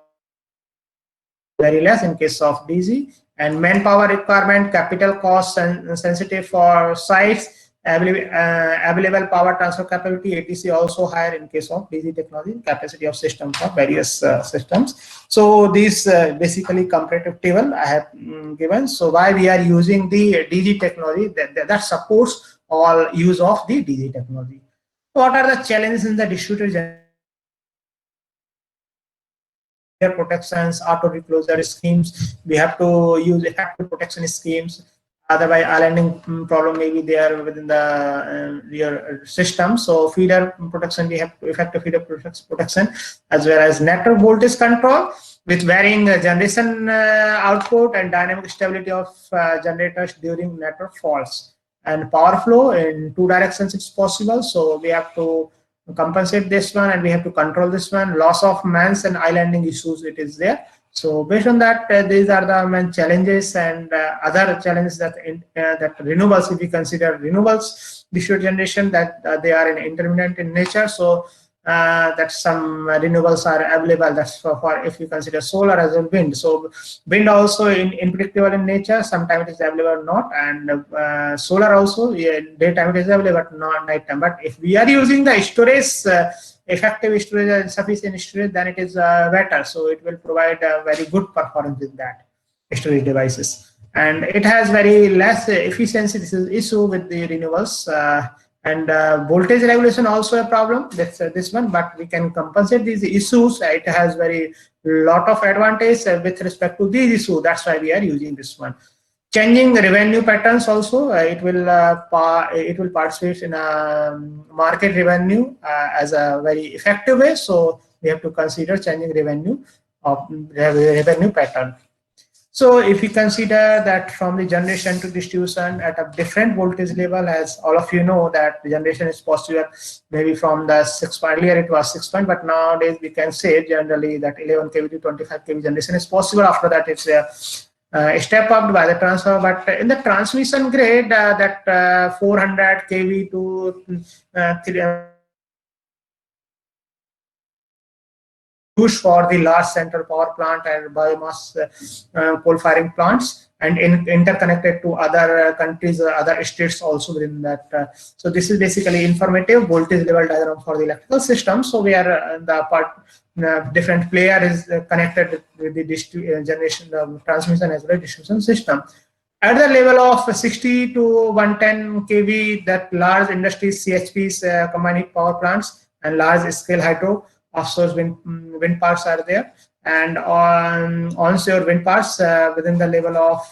very less in case of DG. And manpower requirement, capital costs and sensitive for sites, available power transfer capability, ATC also higher in case of DG technology, capacity of system for various systems. So this basically comparative table I have given. So why we are using the DG technology that supports all use of the DG technology. What are the challenges in the distributed protections, auto reclosure schemes? We have to use effective protection schemes. Otherwise, islanding problem may be there within the your system. So feeder protection, we have effective feeder protection, as well as network voltage control with varying generation output and dynamic stability of generators during network faults. And power flow in two directions it's possible. So we have to compensate this one, and we have to control this one. Loss of mains and islanding issues, it is there. So based on that, these are the main challenges, and other challenges that that renewables, if we consider renewables distributed generation, that they are intermittent in nature. So that some renewables are available. That's for if you consider solar as well wind. So wind also unpredictable in nature. Sometimes it is available or not, and solar also daytime it is available, but not nighttime. But if we are using the storage, effective storage and sufficient storage, then it is better. So it will provide a very good performance in that storage devices, and it has very less efficiency. This is issue with the renewables. And voltage regulation also a problem. That's this one, but we can compensate these issues. It has very lot of advantage with respect to these issues. That's why we are using this one. Changing revenue patterns also, it will participate in market revenue as a very effective way. So we have to consider changing revenue pattern. So if we consider that from the generation to distribution at a different voltage level, as all of you know that the generation is possible maybe from the 6 point, earlier it was 6 point, but nowadays we can say generally that 11 kV to 25 kV generation is possible. After that it's a step up by the transfer, but in the transmission grade that 400 kV to used for the large central power plant and biomass coal firing plants, and interconnected to other countries, other states also within that. So this is basically informative voltage level diagram for the electrical system. So we are the part different player is connected with the generation transmission as well as distribution system. At the level of 60 to 110 kV, that large industries, CHPs, combined heat power plants, and large scale hydro, offshore wind parks are there, and on onshore wind parks within the level of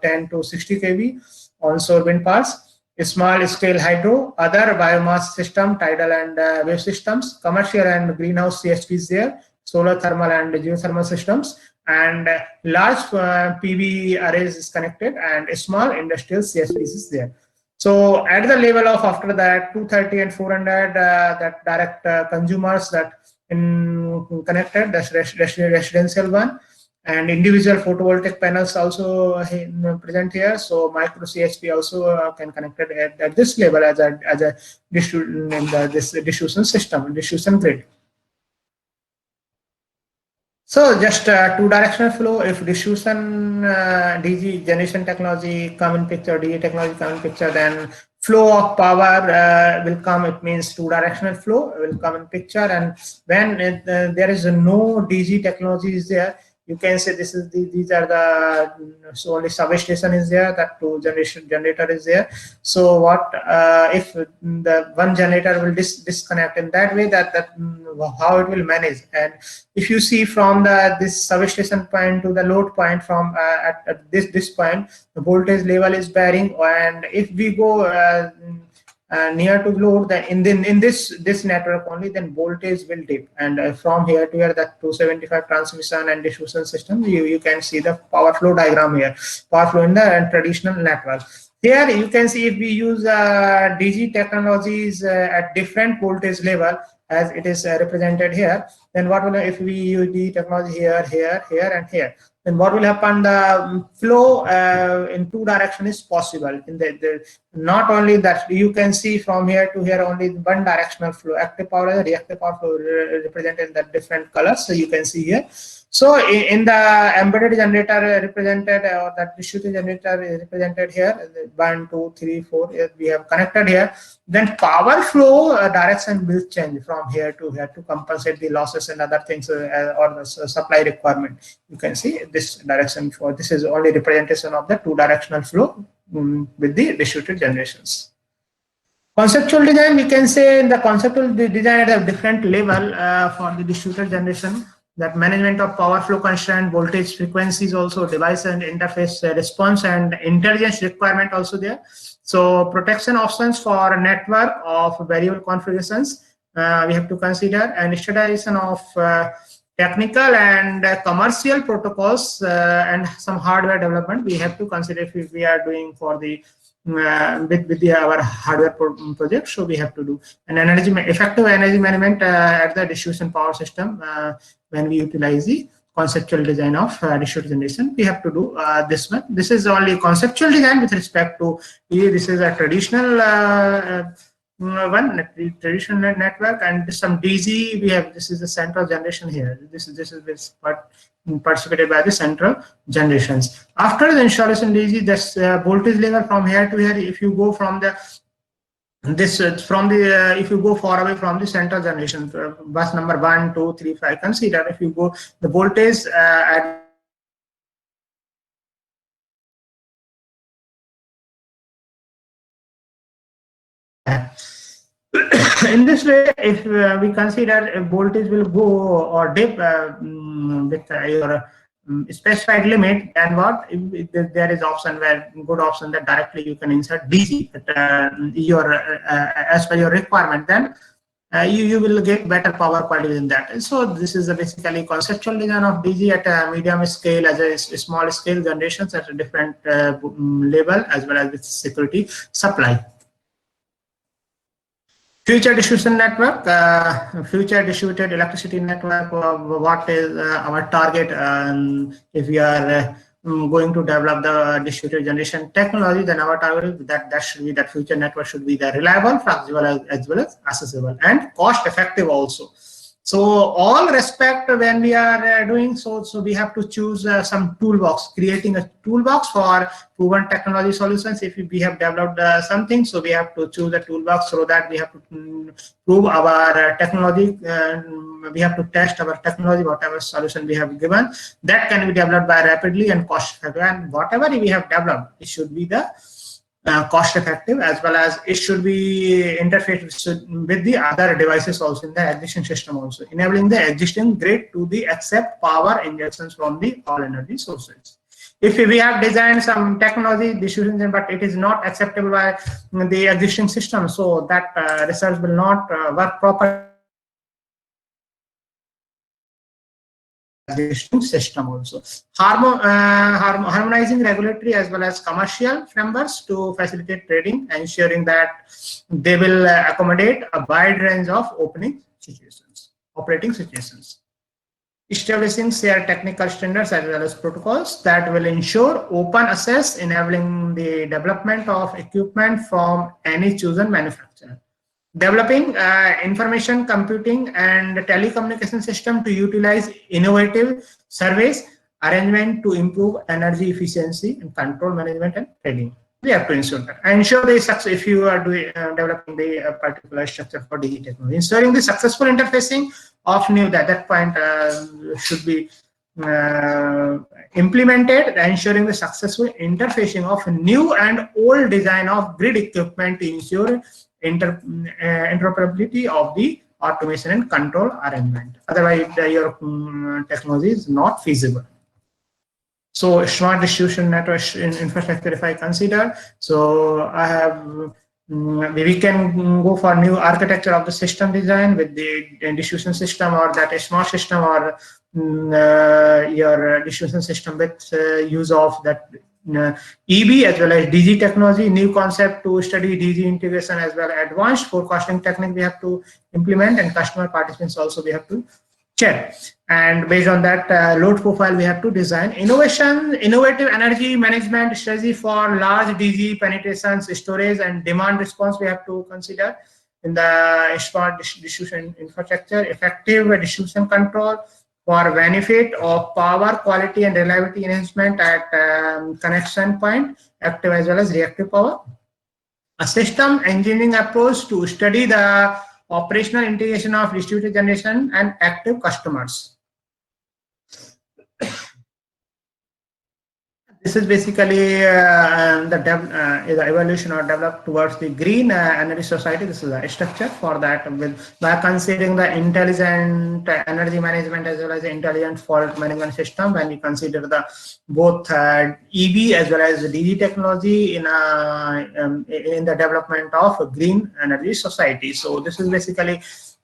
10 to 60 kV, onshore wind parks, small scale hydro, other biomass system, tidal and wave systems, commercial and greenhouse CHPs there, solar thermal and geothermal systems, and large PV arrays is connected, and small industrial CHPs is there. So at the level of after that 230 and 400, that direct consumers that connected, that's residential one, and individual photovoltaic panels also present here. So micro CHP also can connected at this level as a distribution system, distribution grid. So just two-directional flow. If distribution DG generation technology come in picture, DG technology come in picture, then flow of power will come. It means two-directional flow will come in picture. And when there is no DG technology is there, you can say this is these are the so only substation is there, that two generation generator is there. So what if the one generator will disconnect in that way, that how it will manage. And if you see from this substation point to the load point, from at this point, the voltage level is varying, and if we go near to load, then in this network only, then voltage will dip. And from here to here, that 275 transmission and distribution system, you can see the power flow diagram here, power flow in the traditional network. Here you can see, if we use DG technologies at different voltage level, as it is represented here, then what will, if we use the technology here, and here, then what will happen? The flow in two direction is possible. In the not only that, you can see from here to here only one directional flow. Active power and reactive power flow represented in the different colors. So you can see here. So in the embedded generator represented, or that distributed generator is represented here, 1, 2, 3, 4, we have connected here. Then power flow direction will change from here to here to compensate the losses and other things, or the supply requirement. You can see this direction for this is only representation of the two directional flow with the distributed generations. Conceptual design, we can say the conceptual design at a different level for the distributed generation. That management of power flow constraint, voltage frequencies, also device and interface response, and intelligence requirement also there. So protection options for a network of variable configurations we have to consider, and standardization of technical and commercial protocols and some hardware development we have to consider if we are doing for the our hardware project. So we have to do an effective energy management at the distribution power system. When we utilize the conceptual design of distributed generation, we have to do this one. This is only conceptual design with respect to this is a traditional traditional network, and some DG we have. This is the central generation here. This is part participated by the central generations. After the installation DG, this voltage level from here to here. If you go from the if you go far away from the central generation, bus number 1, 2, 3, 5, consider if you go the voltage at in this way, if we consider voltage will go or dip with your specified limit, then what if there is option where good option that directly you can insert DC at your as per your requirement, then you will get better power quality within that. So this is basically conceptual design of DG at a medium scale as a small scale generations at a different level, as well as with security supply. Future distribution network, future distributed electricity network. What is our target? If we are going to develop the distributed generation technology, then our target is that should be that future network should be the reliable, flexible, as well as accessible and cost effective also. So all respect when we are doing so we have to choose some toolbox, creating a toolbox for proven technology solutions. If we have developed something, so we have to choose a toolbox so that we have to prove our technology. We have to test our technology, whatever solution we have given, that can be developed by rapidly and cost effective. And whatever we have developed, it should be the cost effective, as well as it should be interfaced with the other devices also in the existing system, also enabling the existing grid to the accept power injections from the all energy sources. If we have designed some technology distribution, but it is not acceptable by the existing system, so that research will not work properly. System also harmonizing regulatory as well as commercial frameworks to facilitate trading, ensuring that they will accommodate a wide range of operating situations, establishing shared technical standards as well as protocols that will ensure open access, enabling the development of equipment from any chosen manufacturer. Developing information computing and telecommunication system to utilize innovative surveys arrangement to improve energy efficiency and control management and trading. We have to ensure that. Ensure the success if you are doing developing the particular structure for DG technology. Ensuring the successful interfacing of new that point should be implemented, ensuring the successful interfacing of new and old design of grid equipment to ensure interoperability of the automation and control arrangement. Otherwise, your technology is not feasible. So smart distribution network infrastructure, if I consider, so I have we can go for new architecture of the system design with the distribution system or that smart system or your distribution system with use of that EB as well as DG technology, new concept to study DG integration as well advanced forecasting technique we have to implement, and customer participants also we have to check. And based on that load profile, we have to design innovative energy management strategy for large DG penetrations, storage, and demand response. We have to consider in the smart distribution infrastructure, effective distribution control for benefit of power quality and reliability enhancement at connection point, active as well as reactive power. A system engineering approach to study the operational integration of distributed generation and active customers. This is basically the evolution or developed towards the green energy society. This is a structure for that by considering the intelligent energy management as well as the intelligent fault management system. When we consider the both EV as well as the DG technology in the development of a green energy society. So this is basically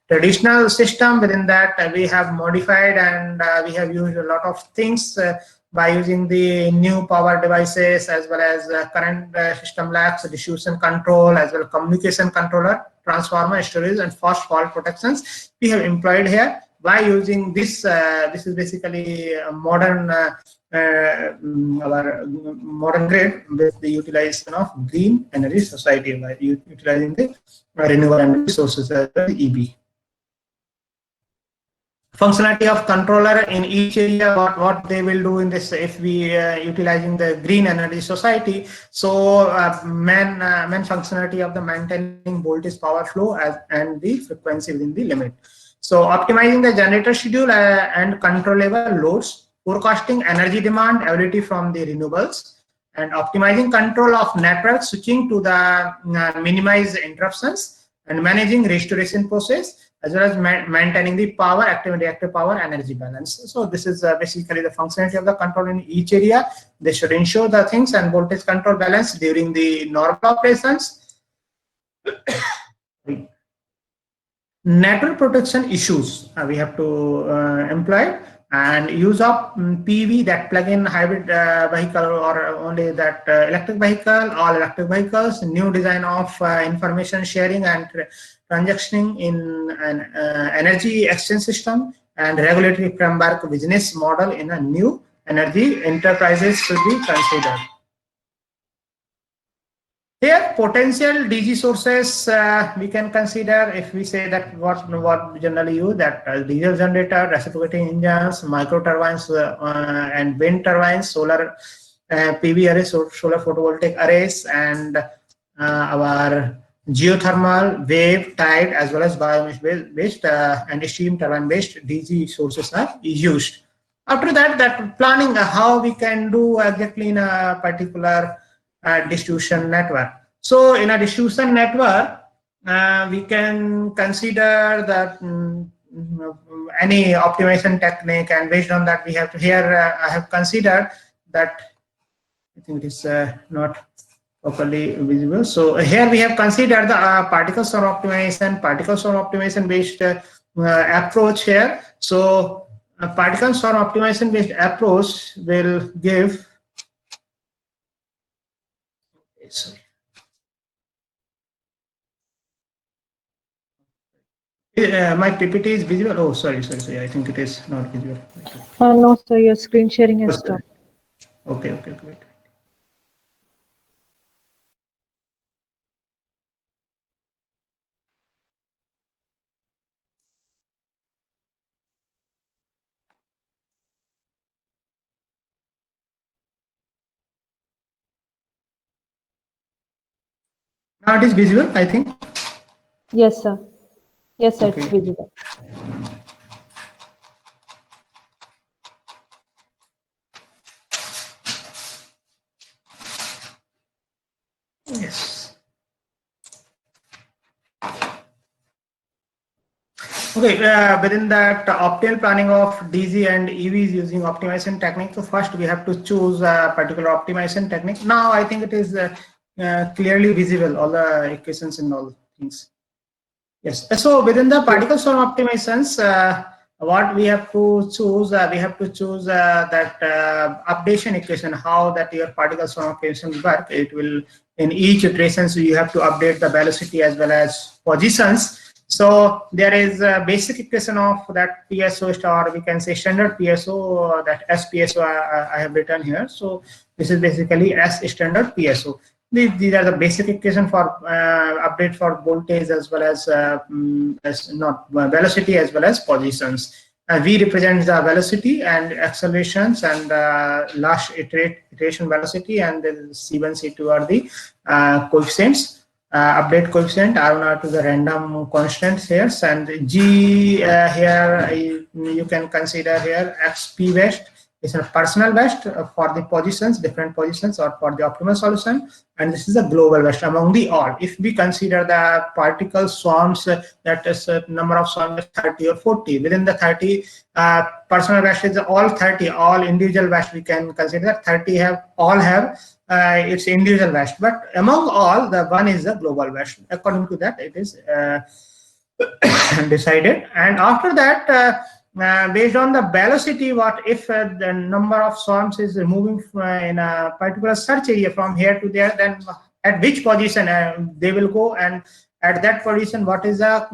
traditional system. Within that we have modified and we have used a lot of things by using the new power devices as well as current system labs, distribution control as well communication controller, transformer, storage, and fast fault protections we have employed here. By using this, this is basically a modern our modern grid with the utilization of green energy society by utilizing the renewable energy sources as well as EB. Functionality of controller in each area, what they will do in this if we utilizing the green energy society. So main functionality of the maintaining voltage power flow and the frequency within the limit. So optimizing the generator schedule and controllable loads, forecasting energy demand ability from the renewables, and optimizing control of network switching to the minimize interruptions, and managing restoration process as well as maintaining the power, active and reactive power energy balance. So this is basically the functionality of the control in each area. They should ensure the things and voltage control balance during the normal operations. Network protection issues we have to employ, and use of PV, that plug-in hybrid vehicle or only that electric vehicle, all electric vehicles, new design of information sharing and transactioning in an energy exchange system, and regulatory framework business model in a new energy enterprises should be considered. Here, potential DG sources we can consider if we say that what we generally use, that diesel generator, reciprocating engines, micro turbines and wind turbines, solar PV arrays, solar photovoltaic arrays, and our geothermal, wave, tide, as well as biomass based and steam turbine based DG sources are used. After that, that planning how we can do exactly in a particular distribution network. So in a distribution network, we can consider that any optimization technique, and based on that we have to here I have considered that I think it is not properly visible. So here we have considered the particle storm optimization based approach here. So a particle storm optimization based approach will give sorry. My PPT is visible. Oh, sorry. I think it is not visible. No, sir, your screen sharing has stopped. Okay, great. It is visible, I think. Yes, sir. Yes, sir, it's Okay. visible. Yes. Okay, within that optimal planning of DC and EVs using optimization technique. So first we have to choose a particular optimization technique. Now I think it is clearly visible, all the equations and all things. Yes. So within the Yes. particle storm optimizations, what we have to choose, that updation equation, how that your particle storm equation will work. It will, in each iteration, so you have to update the velocity as well as positions. So there is a basic equation of that PSO star, we can say standard PSO, that SPSO I have written here. So this is basically S standard PSO. These are the basic equation for update for voltage as well as not velocity as well as positions. V represents the velocity and accelerations, and last iteration velocity, and then C1, C2 are the coefficients. Update coefficient, R1, R2 the random constants here, and G here you can consider here XP best is a personal best for the positions, different positions, or for the optimal solution, and this is a global best among the all. If we consider the particle swarms, that is number of swarms 30 or 40. Within the 30, personal best is all 30, all individual best we can consider. 30 have all have its individual best, but among all, the one is the global best. According to that, it is decided, and after that. Based on the velocity, what if the number of swarms is moving in a particular search area from here to there, then at which position they will go, and at that position what is the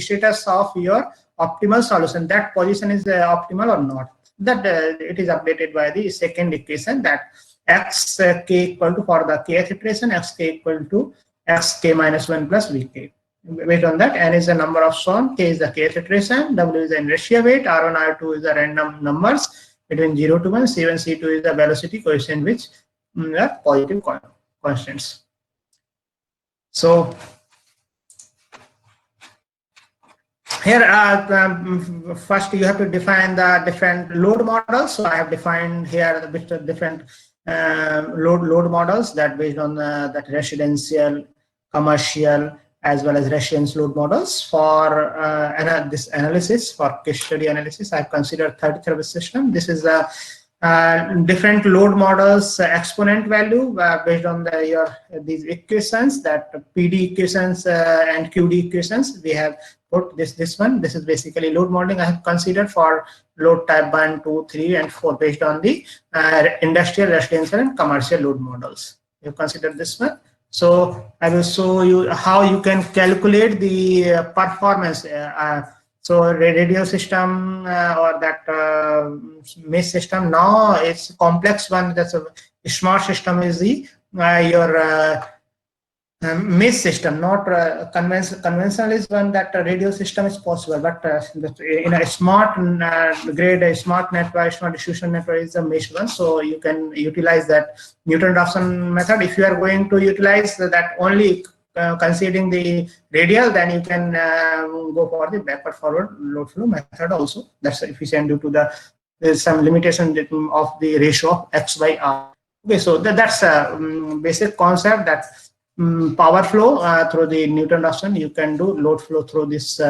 status of your optimal solution, that position is optimal or not, that it is updated by the second equation, that x k equal to, for the kth iteration, x k equal to x k minus 1 plus vk. Based on that, n is the number of swarm, k is the kth iteration, w is the inertia weight, r1, r2 is the random numbers between 0 to 1, c1, c2 is the velocity coefficient, which are positive constants. So here, first you have to define the different load models. So I have defined here the different load models, that based on that residential, commercial, as well as residential load models. For this analysis, for case study analysis, I've considered 30 service system. This is a different load models exponent value based on these equations, that PD equations and QD equations. We have put this one. This is basically load modeling I have considered for load type 1, 2, 3, and 4 based on the industrial, residential, and commercial load models. You have considered this one. So I will show you how you can calculate the performance. So radio system or that mesh system, now it's a complex one. That's a smart system is the your mesh system, not conventional is one, that radio system is possible, but in a smart grade, a smart network, smart distribution network is a mesh one. So you can utilize that Newton-Raphson method. If you are going to utilize that only considering the radial, then you can go for the backward forward load flow method also. That's efficient due to there's some limitation of the ratio of x by r. Okay, so that's a basic concept, that power flow through the Newton-Raphson. You can do load flow through this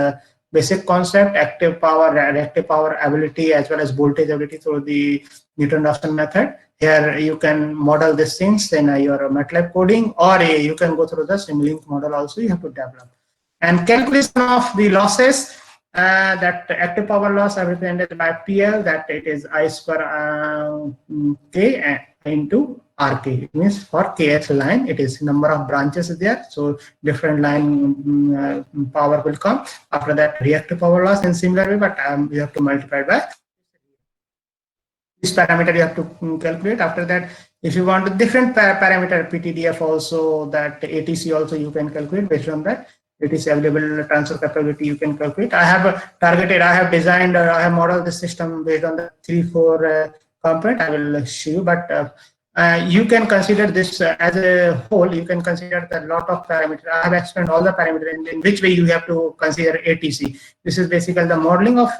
basic concept, active power, reactive power ability, as well as voltage ability through the Newton-Raphson method. Here you can model these things in your MATLAB coding, or you can go through the Simulink model also you have to develop. And calculation of the losses, that active power loss are represented by PL, that it is I square K into RK. It means for kth line, it is number of branches there. So different line power will come. After that, reactive power loss in similar way, but you have to multiply by this parameter you have to calculate. After that, if you want a different parameter, PTDF also, that ATC also you can calculate based on that. It is available transfer capability you can calculate. I have targeted, I have designed, I have modeled the system based on the 3-4 component. I will show you, but You can consider this as a whole. You can consider the lot of parameters. I have explained all the parameters in which way you have to consider ATC. This is basically the modeling of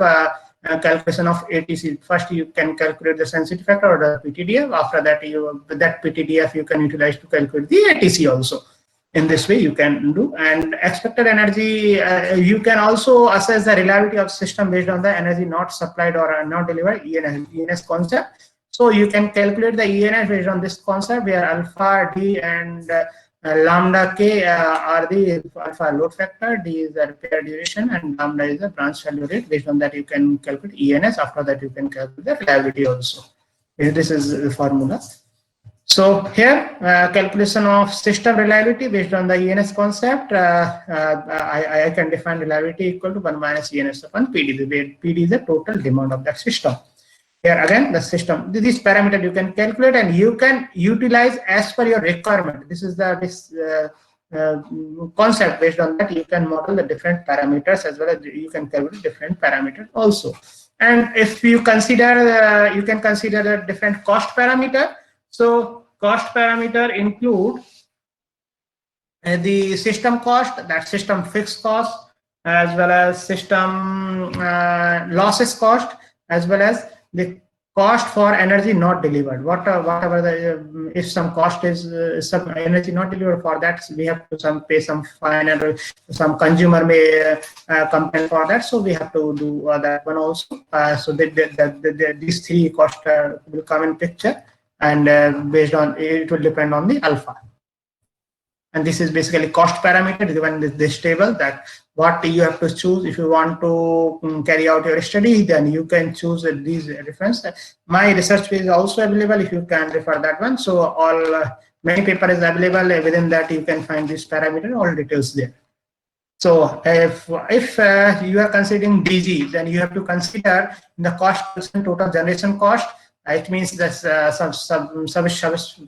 calculation of ATC. First, you can calculate the sensitivity factor or the PTDF. After that, that PTDF you can utilize to calculate the ATC also. In this way, you can do. And expected energy, you can also assess the reliability of system based on the energy not supplied or not delivered, ENS concept. So you can calculate the ENS based on this concept, where alpha, D, and lambda K are the alpha load factor, D is the repair duration, and lambda is the branch failure rate. Based on that, you can calculate ENS. After that, you can calculate the reliability also. This is the formula. So here, calculation of system reliability based on the ENS concept, I can define reliability equal to 1 minus ENS upon PD, where PD is the total demand of that system. Here again, the system, this parameter you can calculate and you can utilize as per your requirement. This is the concept. Based on that, you can model the different parameters, as well as you can calculate different parameters also. And if you consider, you can consider the different cost parameter. So cost parameter include the system cost, that system fixed cost, as well as system losses cost, as well as the cost for energy not delivered. Whatever the if some cost is some energy not delivered, for that we have to pay some fine, and some consumer may complain for that. So we have to do that one also. So these three costs will come in picture, and based on it will depend on the alpha. And this is basically cost parameter given this table, that what you have to choose if you want to carry out your study. Then you can choose these reference. My research is also available if you can refer that one. So all many paper is available. Within that you can find this parameter, all details there. So if you are considering DG, then you have to consider the cost percent total generation cost. It means that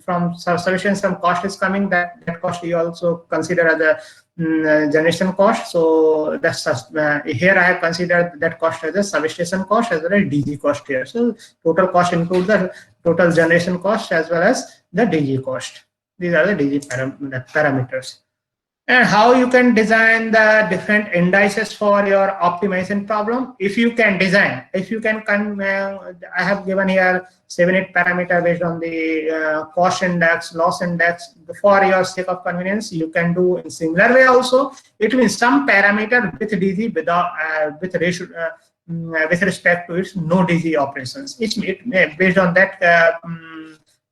from sufficient some cost is coming, that cost you also consider as a generation cost. So that's here I have considered that cost as a substation cost as well as DG cost here. So total cost includes the total generation cost as well as the DG cost. These are the DG parameters. And how you can design the different indices for your optimization problem. If you can design, if you can, I have given here 7-8 parameter based on the cost index, loss index. For your sake of convenience, you can do in similar way also. It means some parameter with DG without with ratio with respect to its no DG operations. Based on that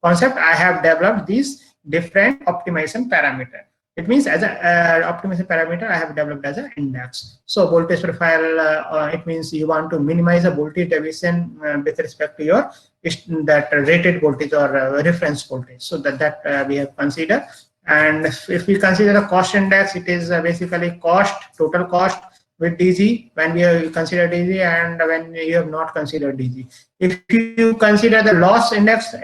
concept, I have developed these different optimization parameter. It means as an optimization parameter, I have developed as an index. So voltage profile, it means you want to minimize the voltage deviation with respect to your that rated voltage or reference voltage. So that we have considered. And if we consider the cost index, it is basically cost, total cost with DG when we consider DG and when you have not considered DG. If you consider the loss index,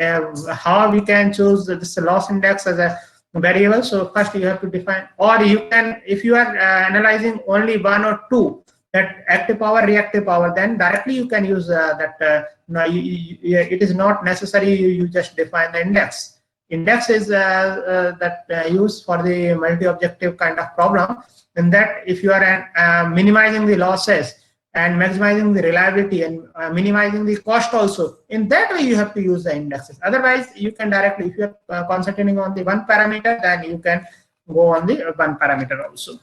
how we can choose this loss index as a variable. So first you have to define, or you can, if you are analyzing only one or two, that active power, reactive power, then directly you can use that. No, it is not necessary you just define the index. Index is that used for the multi-objective kind of problem. In that, if you are minimizing the losses and maximizing the reliability and minimizing the cost also, in that way you have to use the indexes. Otherwise, you can directly, if you are concentrating on the one parameter, then you can go on the one parameter also.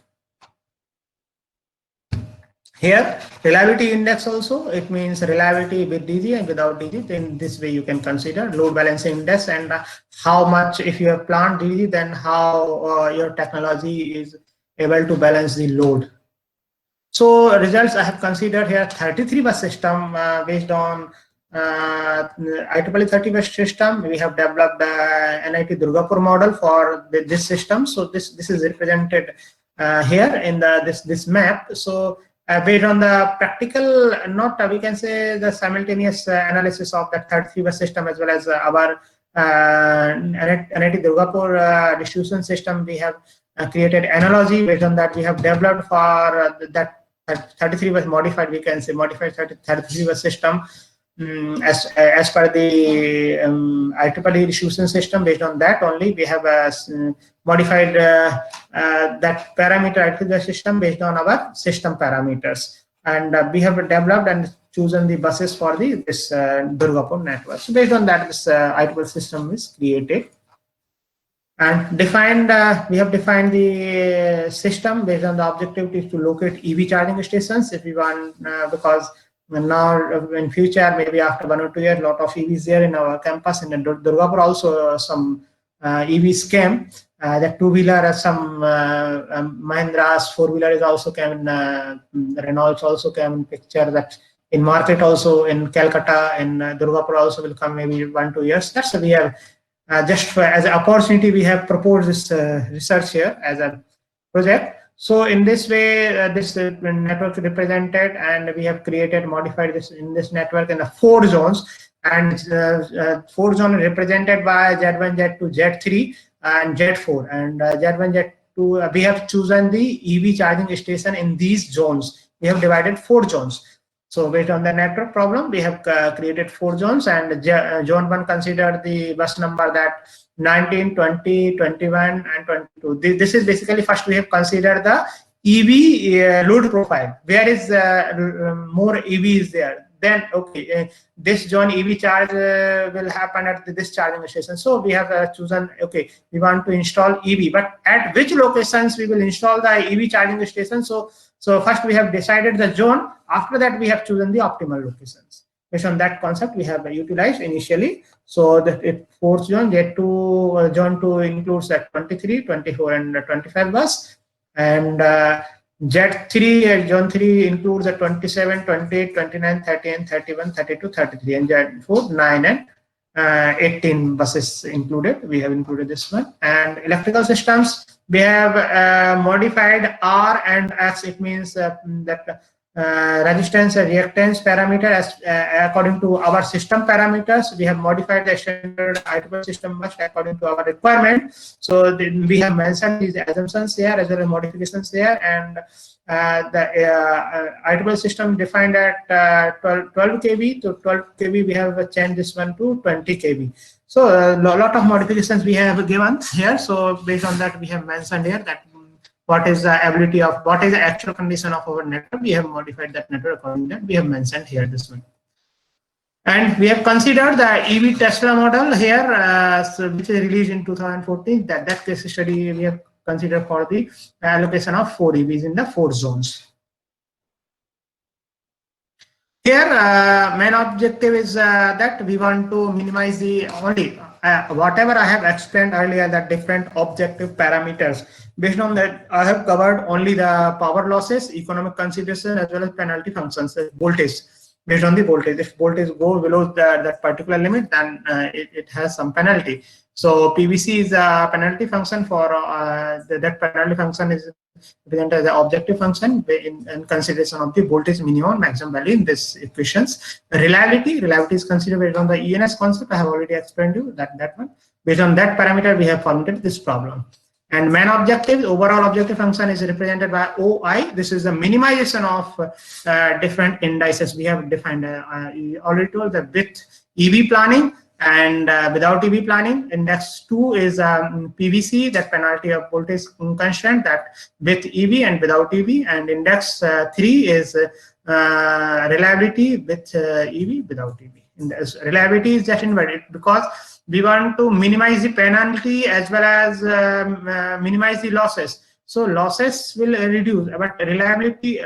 Here, reliability index also, it means reliability with DG and without DG. In this way, you can consider load balancing index and how much, if you have planned DG, then how your technology is able to balance the load. So results, I have considered here 33 bus system based on IEEE 30 bus system. We have developed NIT Durgapur model for this system. So this is represented here in this map. So based on the practical, not we can say the simultaneous analysis of the 33 bus system as well as our NIT Durgapur distribution system, we have created analogy. Based on that, we have developed for that 33 bus modified, we can say modified 33 bus system. as per the IEEE distribution system. Based on that only, we have modified that parameter IEEE system based on our system parameters, and we have developed and chosen the buses for this Durgapur network. So based on that, this IEEE system is created. And defined, we have defined the system based on the objective is to locate EV charging stations if we want, because now in future, maybe after 1 or 2 years, a lot of EVs there in our campus. And in Durgapur also some EVs came. The two-wheeler, some Mahindras, four-wheeler is also came in, Renaults also came in picture. That in market also in Calcutta, in Durgapur also will come maybe 1 2 years. That's we have. Just for, as an opportunity, we have proposed this research here as a project. So in this way, this network is represented, and we have created, modified this in this network in the 4 zones, and 4 zones represented by Z1, Z2, Z3, and Z4. And Z1, Z2, we have chosen the EV charging station in these zones. We have divided 4 zones. So based on the network problem, we have created 4 zones, and zone 1 considered the bus number that 19, 20, 21, and 22. This is basically, first we have considered the EV load profile. Where is more EV is there? Then okay, this zone EV charge will happen at this charging station. So we have chosen, okay, we want to install EV, but at which locations we will install the EV charging station? So first we have decided the zone. After that, we have chosen the optimal locations. Based on that concept, we have utilized initially. So the 4th zone, Z2, zone 2 includes that 23, 24, and 25 bus. And Z3, zone 3 includes the 27, 28, 29, 30, and 31, 32, 33. And Z4, 9 and 18 buses included. We have included this one. And electrical systems, we have modified R and X. It means that resistance and reactance parameter as according to our system parameters. We have modified the standard IEEE system much according to our requirement. So we have mentioned these assumptions here as well as modifications here, and the IEEE system defined at 12 kV to 12 kV. We have changed this one to 20 kV. So a lot of modifications we have given here. So based on that, we have mentioned here that what is the ability of, what is the actual condition of our network. We have modified that network according to that. We have mentioned here this one. And we have considered the EV Tesla model here, which is released in 2014. That case study we have considered for the allocation of 4 EVs in the 4 zones. Here, main objective is that we want to minimize the only whatever I have explained earlier, that different objective parameters. Based on that, I have covered only the power losses, economic consideration, as well as penalty functions, voltage. Based on the voltage, if voltage go below that particular limit, then it has some penalty. So PVC is a penalty function for that penalty function is represented as the objective function in consideration of the voltage minimum maximum value in this equations. Reliability is considered based on the ENS concept. I have already explained you that one. Based on that parameter, we have formulated this problem. And main objective, overall objective function, is represented by OI. This is the minimization of different indices. We have defined already told that with EV planning and without EV planning. Index 2 is PVC, that penalty of voltage constant, that with EV and without EV. And index 3 is reliability with EV, without EV. Reliability is just inverted because we want to minimize the penalty as well as minimize the losses. So losses will reduce, but reliability,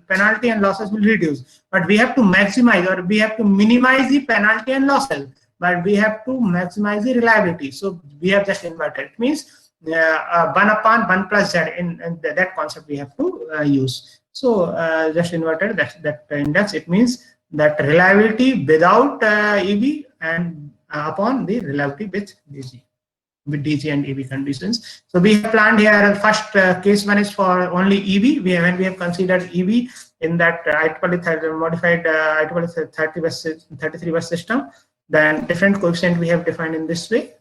penalty and losses will reduce. But we have to maximize, or we have to minimize the penalty and losses, but we have to maximize the reliability. So we have just inverted. It means 1/1 plus Z in that concept we have to use. So just inverted that index. It means that reliability without EV and upon the reliability with DG and EV conditions. So we have planned here first case one is for only EV. When we have considered EV in that IEEE modified IEEE 33 bus system, then different coefficient we have defined in this way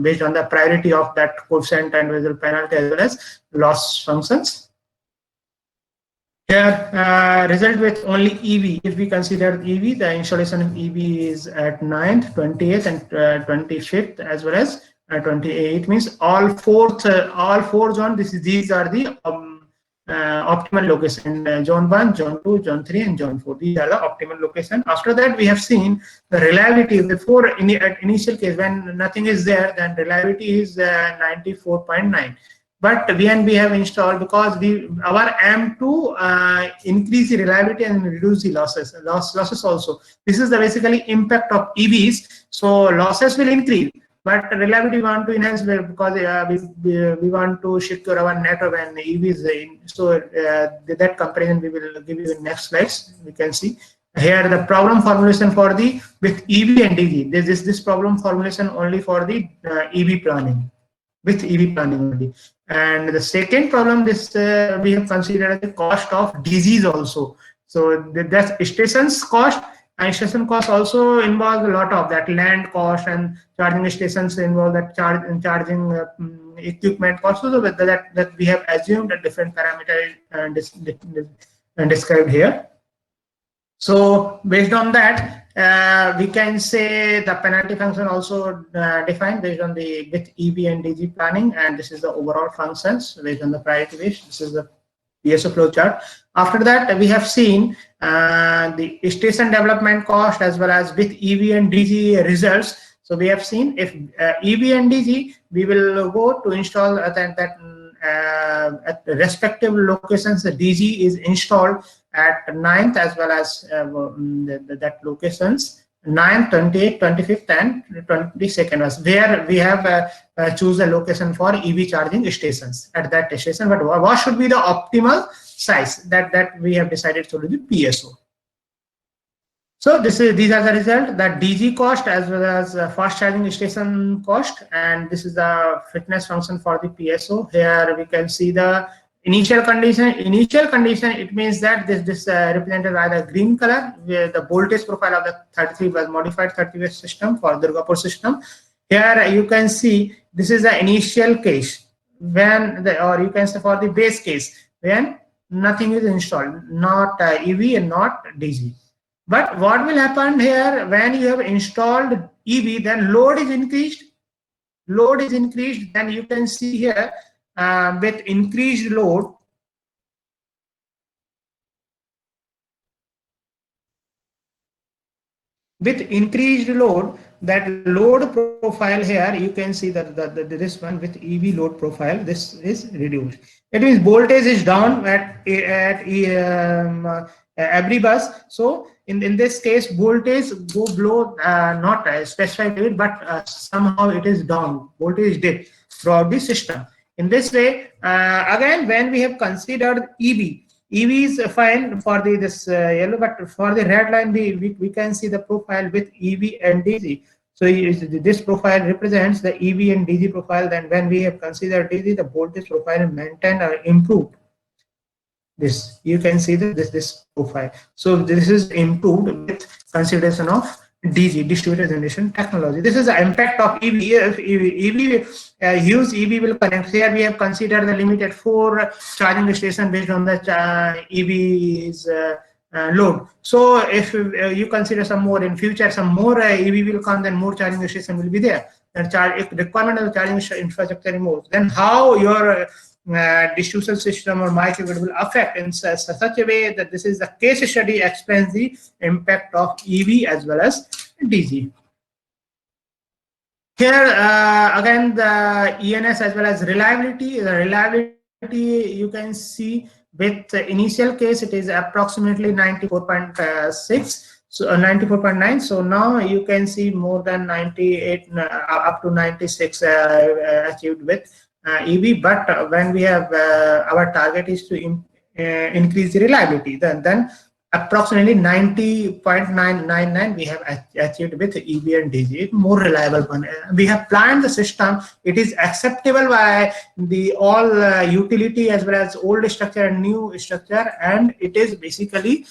based on the priority of that coefficient and visual penalty as well as loss functions. Here, result with only EV. If we consider EV, the installation of EV is at 9th, 28th, and 25th, as well as 28th. Means all four zone. These are the optimal location. Zone 1, zone 2, zone 3, and zone 4. These are the optimal location. After that, we have seen the reliability. Before at initial case, when nothing is there, then reliability is 94.9. But when we have installed, because our aim to increase the reliability and reduce the losses also. This is the basically impact of EVs. So losses will increase, but reliability we want to enhance because we want to secure our network and EVs. So that comparison we will give you in next slides. We can see here the problem formulation for the with EV and DG. This problem formulation only for the EV planning, with EV planning only. And the second problem, this we have considered the cost of DGs also. So that's stations cost, and station cost also involves a lot of that land cost, and charging stations involve that charging equipment cost. So that we have assumed a different parameter and described here. So based on that, we can say the penalty function also defined based on the with EV and DG planning, and this is the overall functions based on the priority wish. This is the PSO flow chart. After that, we have seen the station development cost as well as with EV and DG results. So we have seen if EV and DG, we will go to install at the respective locations. The DG is installed at 9th as well as that locations 9th, 28th, 25th, and 22nd was where we have choose a location for EV charging stations at that station. But what should be the optimal size that we have decided to do the PSO. So these are the result, that DG cost as well as fast charging station cost, and this is the fitness function for the PSO. Here we can see the initial condition. Initial condition, it means that this represented by the green color, where the voltage profile of the 33 was modified 30 system for Durgapur system. Here you can see this is the initial case when or you can say for the base case when nothing is installed, not EV and not DG. But what will happen here when you have installed EV, then load is increased. Load is increased, then you can see here with increased load. With increased load, that load profile here, you can see that this one with EV load profile, this is reduced. It means voltage is down at every bus. So in this case, voltage go below not specified, but somehow it is down. Voltage dip throughout the system. In this way, again, when we have considered EV is fine for this yellow, but for the red line, we can see the profile with EV and DG. So this profile represents the EV and DG profile. Then when we have considered DG, the voltage profile maintained or improved. This you can see this profile. So this is improved with consideration of DG, distributed generation technology. This is the impact of EV. If EV use EV will connect. Here we have considered the limited 4 charging station based on the EV's load. So if you consider some more in future, some more EV will come, then more charging station will be there. And if requirement of the charging infrastructure removes, then how your distribution system or microgrid will affect in such a way that this is a case study explains the impact of EV as well as DG. Here again the ENS as well as reliability. The reliability you can see with the initial case it is approximately 94.6. So 94.9. So now you can see more than 98 up to 96 achieved with EV. But when we have our target is to increase the reliability, then approximately 90.999 we have achieved with EV and DG, more reliable one. We have planned the system. It is acceptable by the all utility as well as old structure and new structure, and it is basically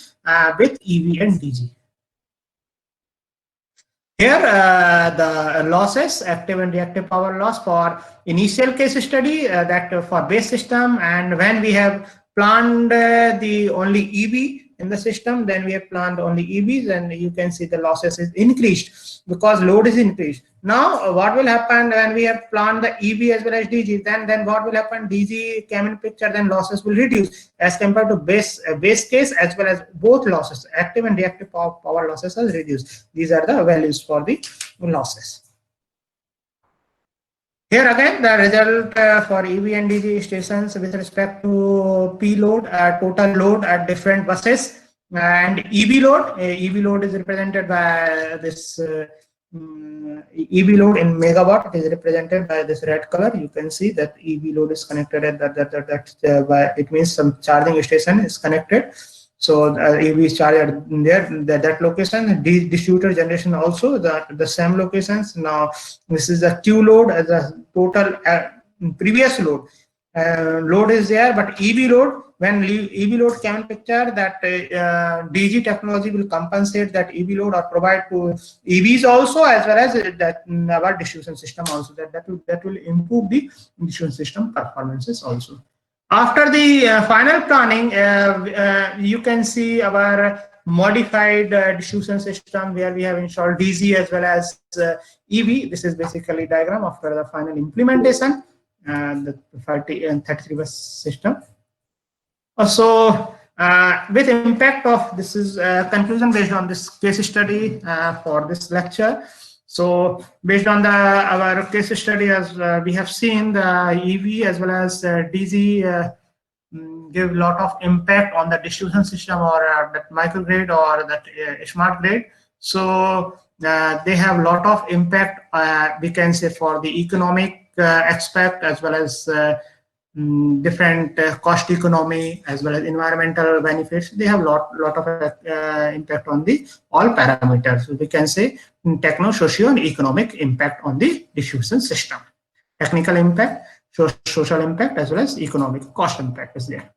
with EV and DG. Here, the losses, active and reactive power loss for initial case study, that for base system, and when we have planned the only EV in the system, then we have planned only EVs, and you can see the losses is increased because load is increased. Now, what will happen when we have planned the EV as well as DG? Then what will happen? DG came in picture, then losses will reduce as compared to base case, as well as both losses, active and reactive power losses are reduced. These are the values for the losses. Here again, the result for EV and DG stations with respect to P load, total load at different buses, and EV load. EV load is represented by this EV load in megawatt. It is represented by this red color. You can see that EV load is connected at by, it means some charging station is connected. So EV is charged there, that location. Distributor generation also the same locations. Now this is the Q load as a total previous load. Load is there, but EV load, when EV load came in picture, that DG technology will compensate that EV load or provide to EVs also, as well as that our distribution system also. That will improve the distribution system performances also. After the final planning, you can see our modified distribution system where we have installed DG as well as EV. This is basically diagram after the final implementation and the 30 and 33 bus system. So with impact of, this is conclusion based on this case study for this lecture. So based on our case study, as we have seen, the EV as well as DG give a lot of impact on the distribution system or that microgrid or that smart grid. So they have a lot of impact, we can say, for the economic aspect, as well as different cost economy, as well as environmental benefits. They have lot of impact on the all parameters. So we can say techno, socio, and economic impact on the distribution system. Technical impact, social impact, as well as economic cost impact is there.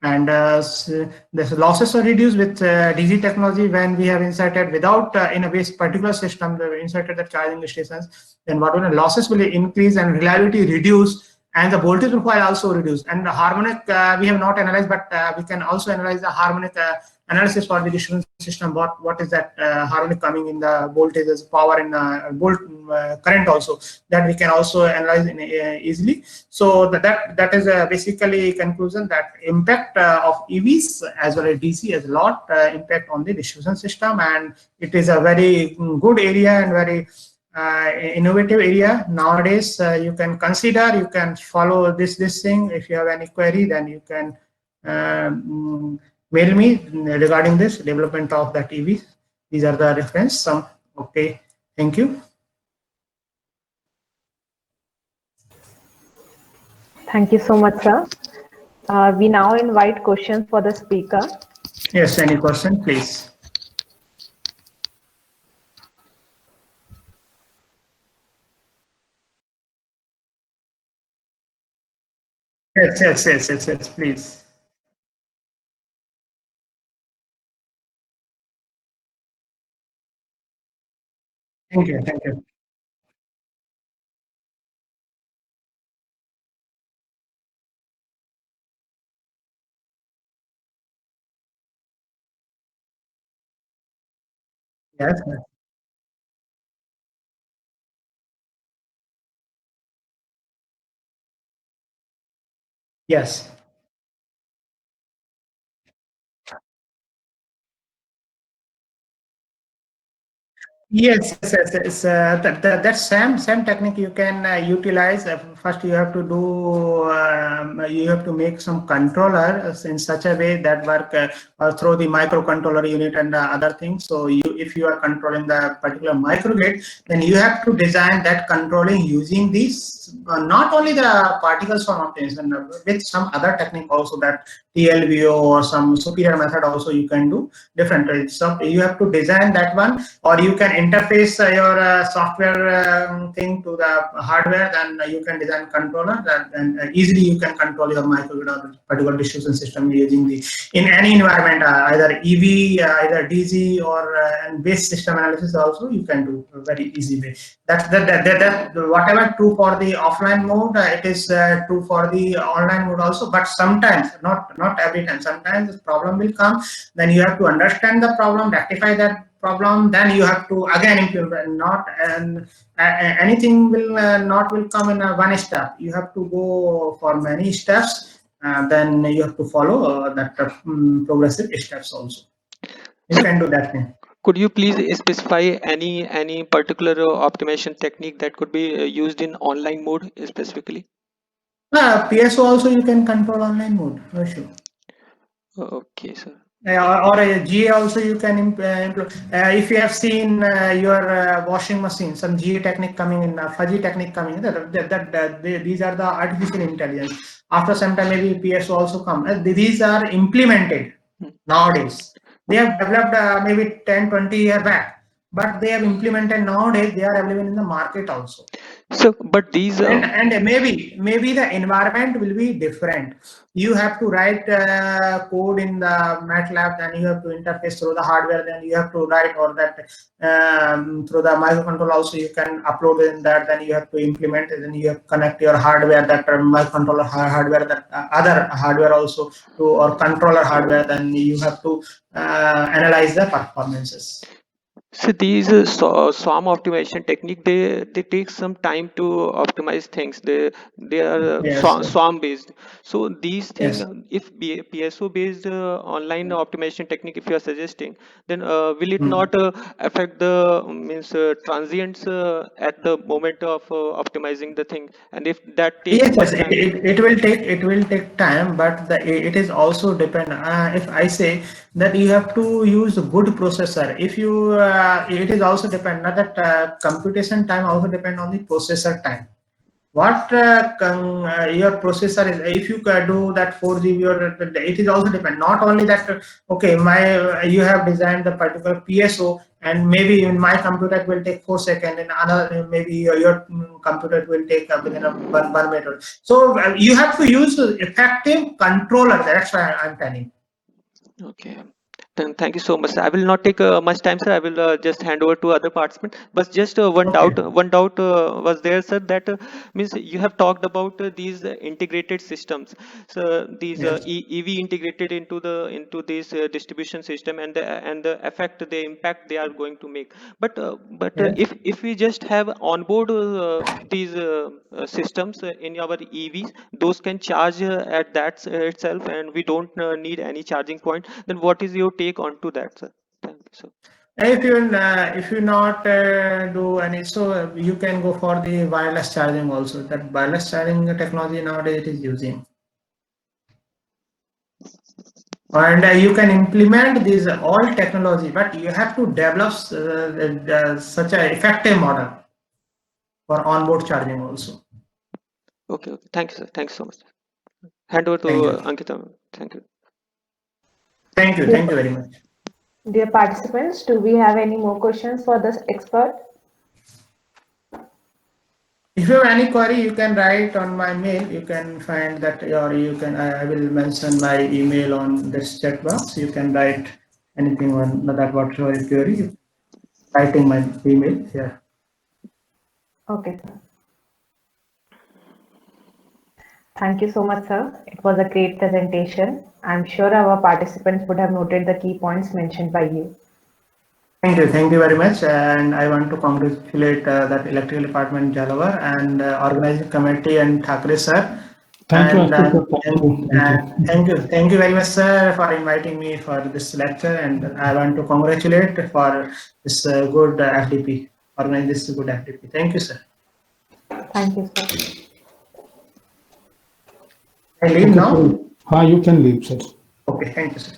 And the losses are reduced with DG technology when we have inserted without in a base particular system, we inserted the charging stations. Then what will the losses will increase and reliability reduce, and the voltage profile also reduced. And the harmonic we have not analyzed, but we can also analyze the harmonic analysis for the distribution system. What is that harmonic coming in the voltages, power in volt current also, that we can also analyze easily. So that is basically conclusion that impact of EVs as well as DC has a lot impact on the distribution system, and it is a very good area and very innovative area nowadays. You can consider, you can follow this thing. If you have any query, then you can mail me regarding this development of that EV. These are the reference. Okay, thank you. Thank you so much, sir. We now invite questions for the speaker. Yes, any question, please. Yes, please. Thank you. Yes. Yes. Yes. That same technique you can utilize. First, you have to do. You have to make some controller in such a way that work through the microcontroller unit and other things. So, if you are controlling the particular microgrid, then you have to design that controlling using these not only the particles from obtaination, with some other technique also, that TLVO or some superior method also you can do different. So you have to design that one, or you can interface your software thing to the hardware. Then you can design controller, and easily you can control your microgrid or particular distribution system using the in any environment, either EV, either DC, or and base system analysis also you can do very easy way. That whatever true for the offline mode, it is true for the online mode also. But sometimes, not not every time. Sometimes this problem will come, then you have to understand the problem, rectify that problem, then you have to again implement. Not and anything will not will come in one step. You have to go for many steps. Then you have to follow that progressive steps also. You So can do that thing. could you please specify any particular optimization technique that could be used in online mode specifically? PSO also you can control online mode, no issue. Okay, sir. Or a GA also you can employ. If you have seen your washing machine, some GA technique coming in, fuzzy technique coming in, these are the artificial intelligence. After some time, maybe PSO also come. These are implemented nowadays. They have developed maybe 10, 20 years back, but they have implemented nowadays. They are available in the market also. So, but these And maybe the environment will be different. You have to write code in the MATLAB, then you have to interface through the hardware, then you have to write or that through the microcontroller also you can upload in that, then you have to implement it, then you have to connect your hardware, that microcontroller hardware, that other hardware also to, or controller hardware, then you have to analyze the performances. so these SWAM optimization technique, they take some time to optimize things. They are Yes, SWAM based. So these things, yes. if PSO based online optimization technique, if you are suggesting, then will it Hmm. not affect the means transients at the moment of optimizing the thing? And if that takes Yes, much yes, time, it will take time, but it is also depend. If I say that you have to use a good processor, if you it is also depend. Not that computation time also depend on the processor time. What your processor is, if you do that 4 GB, or it is also depend. Not only that, okay, my you have designed the particular PSO, and maybe in my computer it will take 4 seconds, and another maybe your computer it will take within a 1 minute. So you have to use effective controller. That's why I'm telling. okay. Then thank you so much, sir. I will not take much time, sir. I will just hand over to other participants. But just Okay. one doubt was there, sir. That means you have talked about these integrated systems. So these Yes. EV integrated into this distribution system, and the effect, the impact they are going to make. But Yes. if we just have onboard these systems in our EVs, those can charge at that itself, and we don't need any charging point. Then what is your take on to that, sir? Thank you, sir. If you not do any, so you can go for the wireless charging also. That wireless charging technology nowadays it is using, and you can implement these all technology, but you have to develop such a effective model for onboard charging also. Okay, okay. Thank you, sir. Thank you so much. Hand over to Thank you. Ankita. Thank you. Thank you very much. Dear participants, do we have any more questions for this expert? If you have any query, you can write on my mail. You can find that, or you can, I will mention my email on this chat box. You can write anything on that, whatever query, writing my email here. Okay, sir. Thank you so much, sir. It was a great presentation. I'm sure our participants would have noted the key points mentioned by you. Thank you very much. And I want to congratulate that electrical department Jalavar and organizing committee and Thakre sir. Thank you, And thank you very much, sir, for inviting me for this lecture. And I want to congratulate for this good FDP, organize this good FDP. Thank you, sir. Thank you, sir. I leave now. You can leave, sir. Okay, thank you, sir.